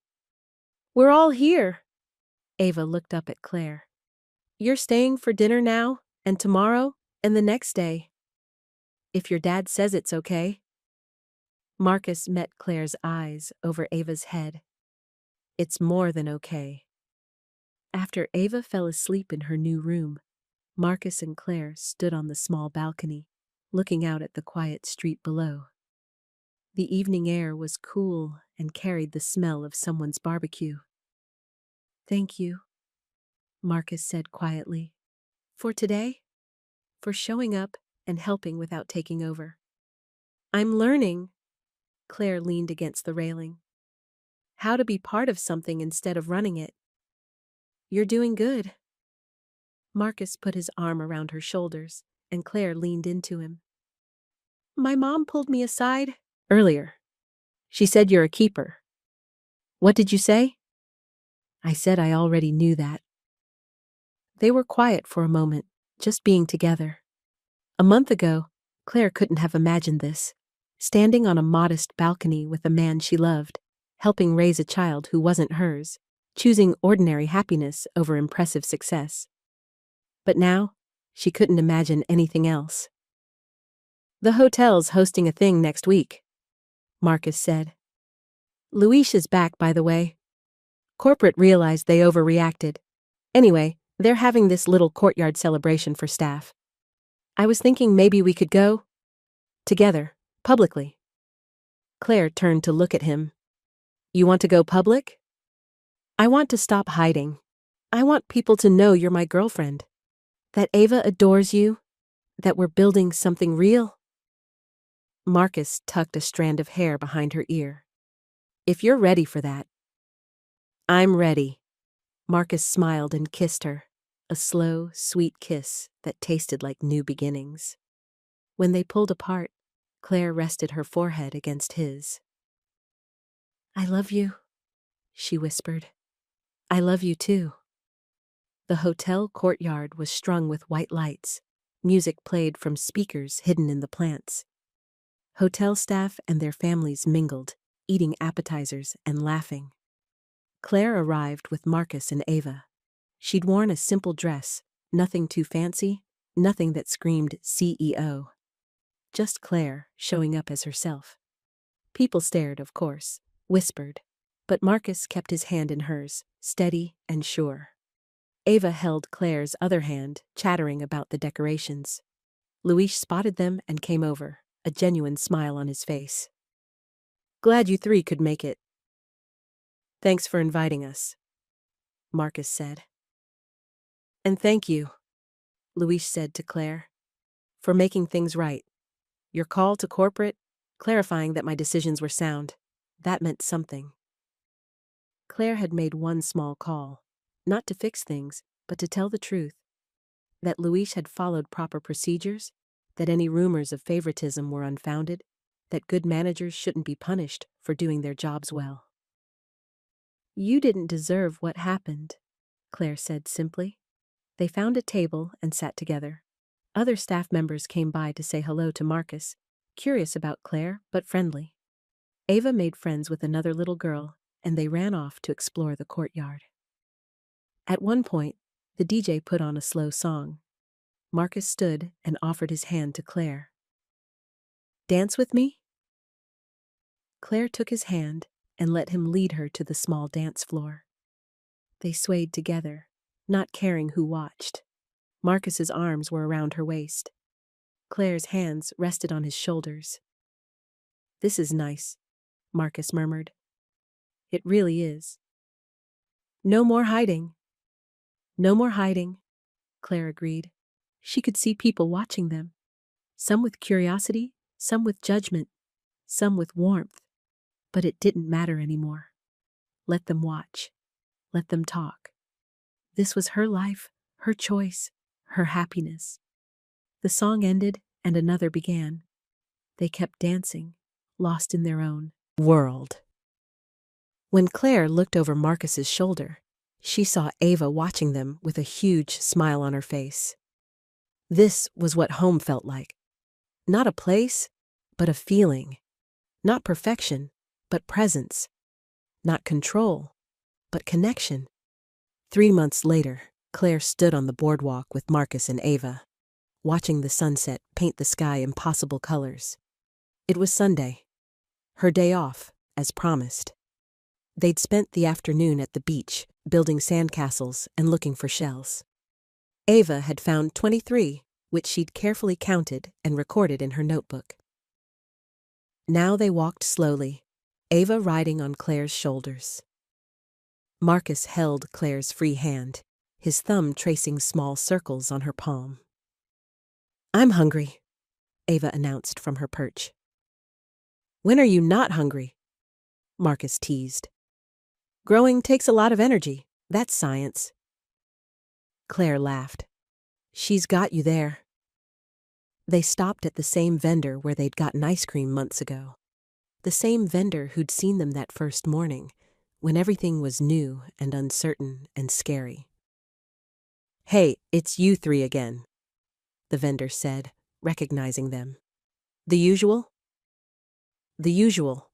We're all here. Ava looked up at Claire. You're staying for dinner now, and tomorrow, and the next day. If your dad says it's okay. Marcus met Claire's eyes over Ava's head. It's more than okay. After Ava fell asleep in her new room, Marcus and Claire stood on the small balcony, looking out at the quiet street below. The evening air was cool and carried the smell of someone's barbecue. Thank you, Marcus said quietly. For today? For showing up and helping without taking over. I'm learning, Claire leaned against the railing. How to be part of something instead of running it. You're doing good. Marcus put his arm around her shoulders and Claire leaned into him. My mom pulled me aside earlier. She said you're a keeper. What did you say? I said I already knew that. They were quiet for a moment, just being together. A month ago, Claire couldn't have imagined this, standing on a modest balcony with a man she loved, helping raise a child who wasn't hers, choosing ordinary happiness over impressive success. But now, she couldn't imagine anything else. The hotel's hosting a thing next week, Marcus said. Luis is back, by the way. Corporate realized they overreacted. Anyway, they're having this little courtyard celebration for staff. I was thinking maybe we could go together, publicly. Claire turned to look at him. You want to go public? I want to stop hiding. I want people to know you're my girlfriend. That Ava adores you. That we're building something real. Marcus tucked a strand of hair behind her ear. If you're ready for that. I'm ready. Marcus smiled and kissed her, a slow, sweet kiss that tasted like new beginnings. When they pulled apart, Claire rested her forehead against his. I love you, she whispered. I love you too. The hotel courtyard was strung with white lights. Music played from speakers hidden in the plants. Hotel staff and their families mingled, eating appetizers and laughing. Claire arrived with Marcus and Ava. She'd worn a simple dress, nothing too fancy, nothing that screamed CEO. Just Claire, showing up as herself. People stared, of course, whispered, but Marcus kept his hand in hers, steady and sure. Ava held Claire's other hand, chattering about the decorations. Luis spotted them and came over, a genuine smile on his face. Glad you three could make it. Thanks for inviting us, Marcus said. And thank you, Luis said to Claire, for making things right. Your call to corporate, clarifying that my decisions were sound, that meant something. Claire had made one small call, not to fix things, but to tell the truth. That Luis had followed proper procedures, that any rumors of favoritism were unfounded, that good managers shouldn't be punished for doing their jobs well. You didn't deserve what happened, Claire said simply. They found a table and sat together. Other staff members came by to say hello to Marcus, curious about Claire, but friendly. Ava made friends with another little girl, and they ran off to explore the courtyard. At one point, the DJ put on a slow song. Marcus stood and offered his hand to Claire. Dance with me? Claire took his hand and let him lead her to the small dance floor. They swayed together, not caring who watched. Marcus's arms were around her waist. Claire's hands rested on his shoulders. This is nice, Marcus murmured. It really is. No more hiding. No more hiding, Claire agreed. She could see people watching them. Some with curiosity, some with judgment, some with warmth. But it didn't matter anymore. Let them watch. Let them talk. This was her life, her choice, her happiness. The song ended and another began. They kept dancing, lost in their own world. When Claire looked over Marcus's shoulder, she saw Ava watching them with a huge smile on her face. This was what home felt like. Not a place, but a feeling. Not perfection, but presence. Not control, but connection. 3 months later, Claire stood on the boardwalk with Marcus and Ava, watching the sunset paint the sky impossible colors. It was Sunday, her day off, as promised. They'd spent the afternoon at the beach, building sandcastles and looking for shells. Ava had found 23, which she'd carefully counted and recorded in her notebook. Now they walked slowly, Ava riding on Claire's shoulders. Marcus held Claire's free hand, his thumb tracing small circles on her palm. I'm hungry, Ava announced from her perch. When are you not hungry? Marcus teased. Growing takes a lot of energy. That's science. Claire laughed. She's got you there. They stopped at the same vendor where they'd gotten ice cream months ago. The same vendor who'd seen them that first morning, when everything was new and uncertain and scary. "Hey, it's you three again," the vendor said, recognizing them. "The usual?" "The usual,"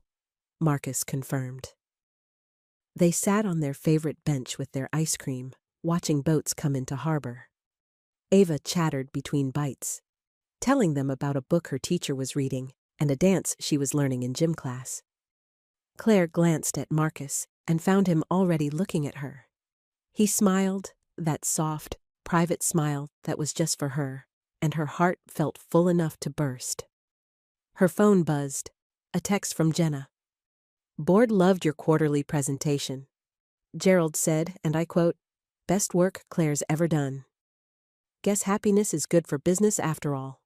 Marcus confirmed. They sat on their favorite bench with their ice cream, watching boats come into harbor. Ava chattered between bites, telling them about a book her teacher was reading and a dance she was learning in gym class. Claire glanced at Marcus and found him already looking at her. He smiled, that soft, private smile that was just for her, and her heart felt full enough to burst. Her phone buzzed, a text from Jenna. "Board loved your quarterly presentation," Gerald said, and I quote, "Best work Claire's ever done. Guess happiness is good for business after all."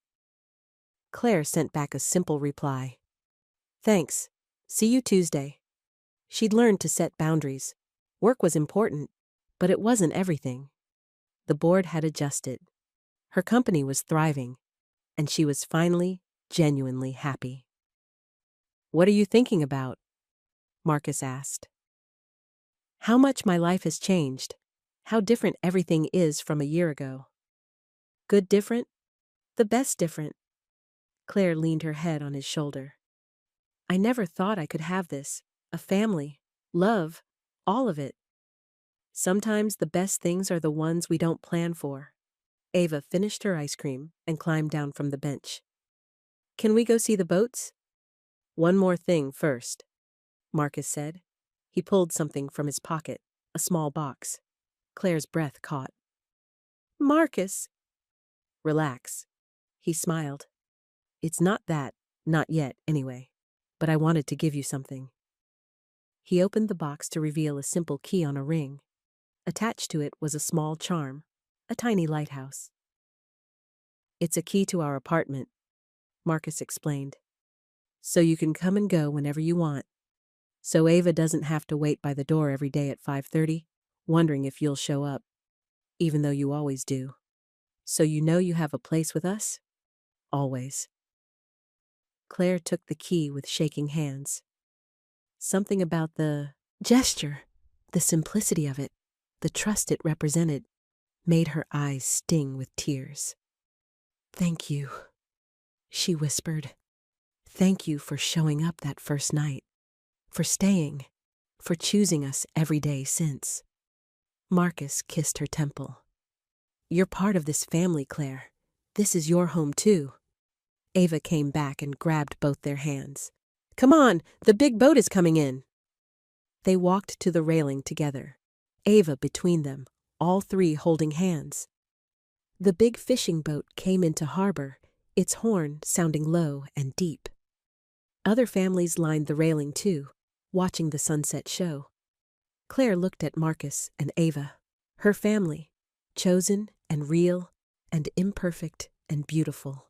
Claire sent back a simple reply. "Thanks. See you Tuesday." She'd learned to set boundaries. Work was important, but it wasn't everything. The board had adjusted. Her company was thriving, and she was finally, genuinely happy. "What are you thinking about?" Marcus asked. "How much my life has changed. How different everything is from a year ago." "Good different? The best different." Claire leaned her head on his shoulder. "I never thought I could have this. A family. Love. All of it. Sometimes the best things are the ones we don't plan for." Ava finished her ice cream and climbed down from the bench. "Can we go see the boats?" "One more thing first," Marcus said. He pulled something from his pocket, a small box. Claire's breath caught. "Marcus!" "Relax." He smiled. "It's not that, not yet, anyway. But I wanted to give you something." He opened the box to reveal a simple key on a ring. Attached to it was a small charm, a tiny lighthouse. "It's a key to our apartment," Marcus explained. "So you can come and go whenever you want. So Ava doesn't have to wait by the door every day at 5:30, wondering if you'll show up, even though you always do. So you know you have a place with us? Always." Claire took the key with shaking hands. Something about the gesture, the simplicity of it, the trust it represented, made her eyes sting with tears. "Thank you," she whispered. "Thank you for showing up that first night, for staying, for choosing us every day since." Marcus kissed her temple. "You're part of this family, Claire. This is your home too." Ava came back and grabbed both their hands. "Come on, the big boat is coming in." They walked to the railing together, Ava between them, all three holding hands. The big fishing boat came into harbor, its horn sounding low and deep. Other families lined the railing too, watching the sunset show. Claire looked at Marcus and Ava, her family, chosen and real and imperfect and beautiful.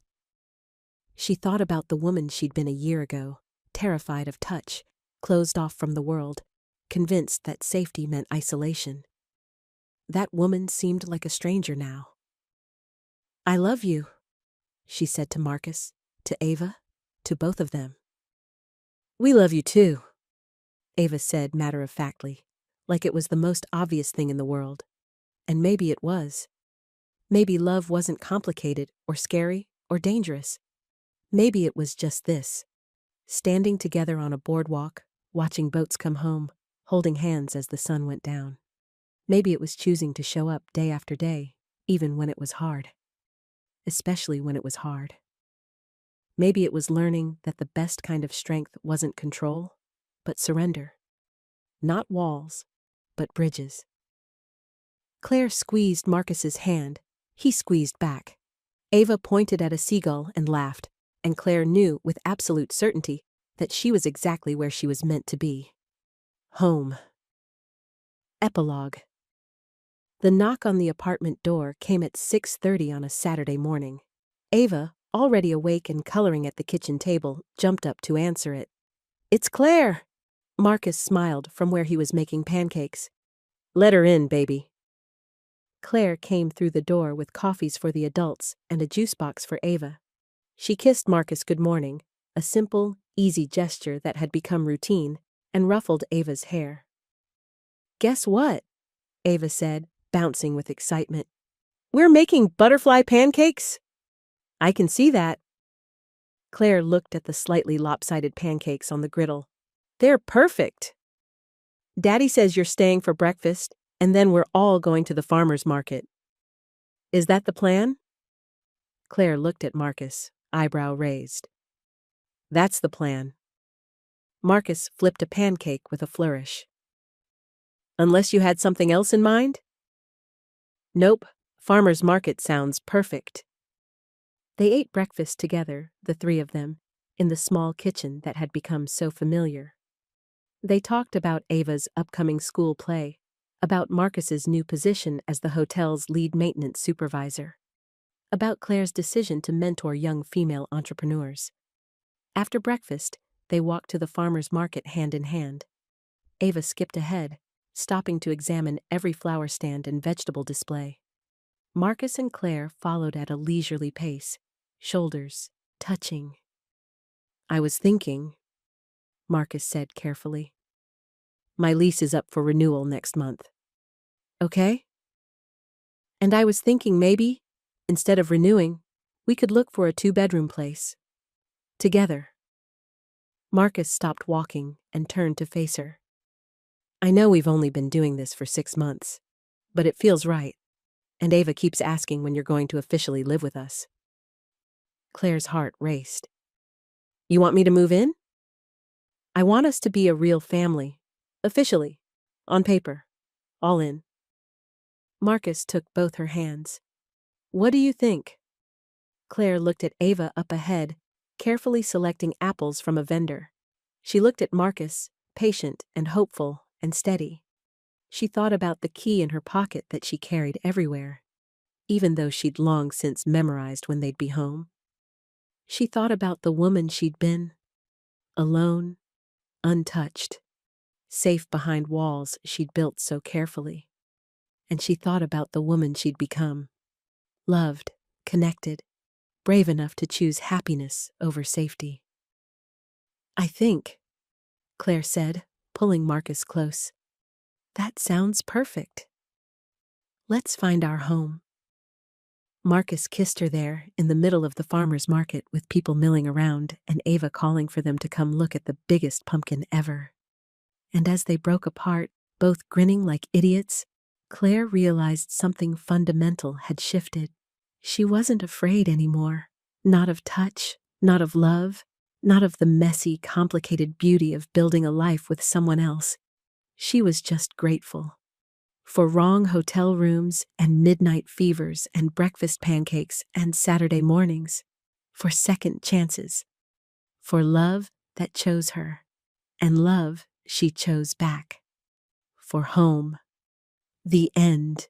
She thought about the woman she'd been a year ago, terrified of touch, closed off from the world, convinced that safety meant isolation. That woman seemed like a stranger now. "I love you," she said to Marcus, to Ava, to both of them. "We love you too," Ava said matter-of-factly, like it was the most obvious thing in the world. And maybe it was. Maybe love wasn't complicated or scary or dangerous. Maybe it was just this: standing together on a boardwalk, watching boats come home, holding hands as the sun went down. Maybe it was choosing to show up day after day, even when it was hard. Especially when it was hard. Maybe it was learning that the best kind of strength wasn't control, but surrender. Not walls, but bridges. Claire squeezed Marcus's hand. He squeezed back. Ava pointed at a seagull and laughed, and Claire knew with absolute certainty that she was exactly where she was meant to be. Home. Epilogue. The knock on the apartment door came at 6:30 on a Saturday morning. Ava, already awake and coloring at the kitchen table, jumped up to answer it. "It's Claire!" Marcus smiled from where he was making pancakes. "Let her in, baby." Claire came through the door with coffees for the adults and a juice box for Ava. She kissed Marcus good morning, a simple, easy gesture that had become routine, and ruffled Ava's hair. "Guess what?" Ava said, bouncing with excitement. "We're making butterfly pancakes!" "I can see that." Claire looked at the slightly lopsided pancakes on the griddle. "They're perfect." "Daddy says you're staying for breakfast, and then we're all going to the farmer's market. Is that the plan?" Claire looked at Marcus, eyebrow raised. "That's the plan." Marcus flipped a pancake with a flourish. "Unless you had something else in mind?" "Nope, farmer's market sounds perfect." They ate breakfast together, the three of them, in the small kitchen that had become so familiar. They talked about Ava's upcoming school play, about Marcus's new position as the hotel's lead maintenance supervisor, about Claire's decision to mentor young female entrepreneurs. After breakfast, they walked to the farmer's market hand in hand. Ava skipped ahead, stopping to examine every flower stand and vegetable display. Marcus and Claire followed at a leisurely pace, shoulders touching. "I was thinking," Marcus said carefully. "My lease is up for renewal next month." "Okay?" "And I was thinking maybe, instead of renewing, we could look for a 2-bedroom place. Together." Marcus stopped walking and turned to face her. "I know we've only been doing this for 6 months, but it feels right, and Ava keeps asking when you're going to officially live with us." Claire's heart raced. "You want me to move in?" "I want us to be a real family, officially, on paper, all in." Marcus took both her hands. "What do you think?" Claire looked at Ava up ahead, carefully selecting apples from a vendor. She looked at Marcus, patient and hopeful and steady. She thought about the key in her pocket that she carried everywhere, even though she'd long since memorized when they'd be home. She thought about the woman she'd been, alone, untouched, safe behind walls she'd built so carefully. And she thought about the woman she'd become, loved, connected, brave enough to choose happiness over safety. "I think," Claire said, pulling Marcus close, "that sounds perfect. Let's find our home." Marcus kissed her there in the middle of the farmer's market with people milling around and Ava calling for them to come look at the biggest pumpkin ever. And as they broke apart, both grinning like idiots, Claire realized something fundamental had shifted. She wasn't afraid anymore. Not of touch, not of love, not of the messy, complicated beauty of building a life with someone else. She was just grateful. For wrong hotel rooms and midnight fevers and breakfast pancakes and Saturday mornings. For second chances. For love that chose her. And love she chose back. For home. The end.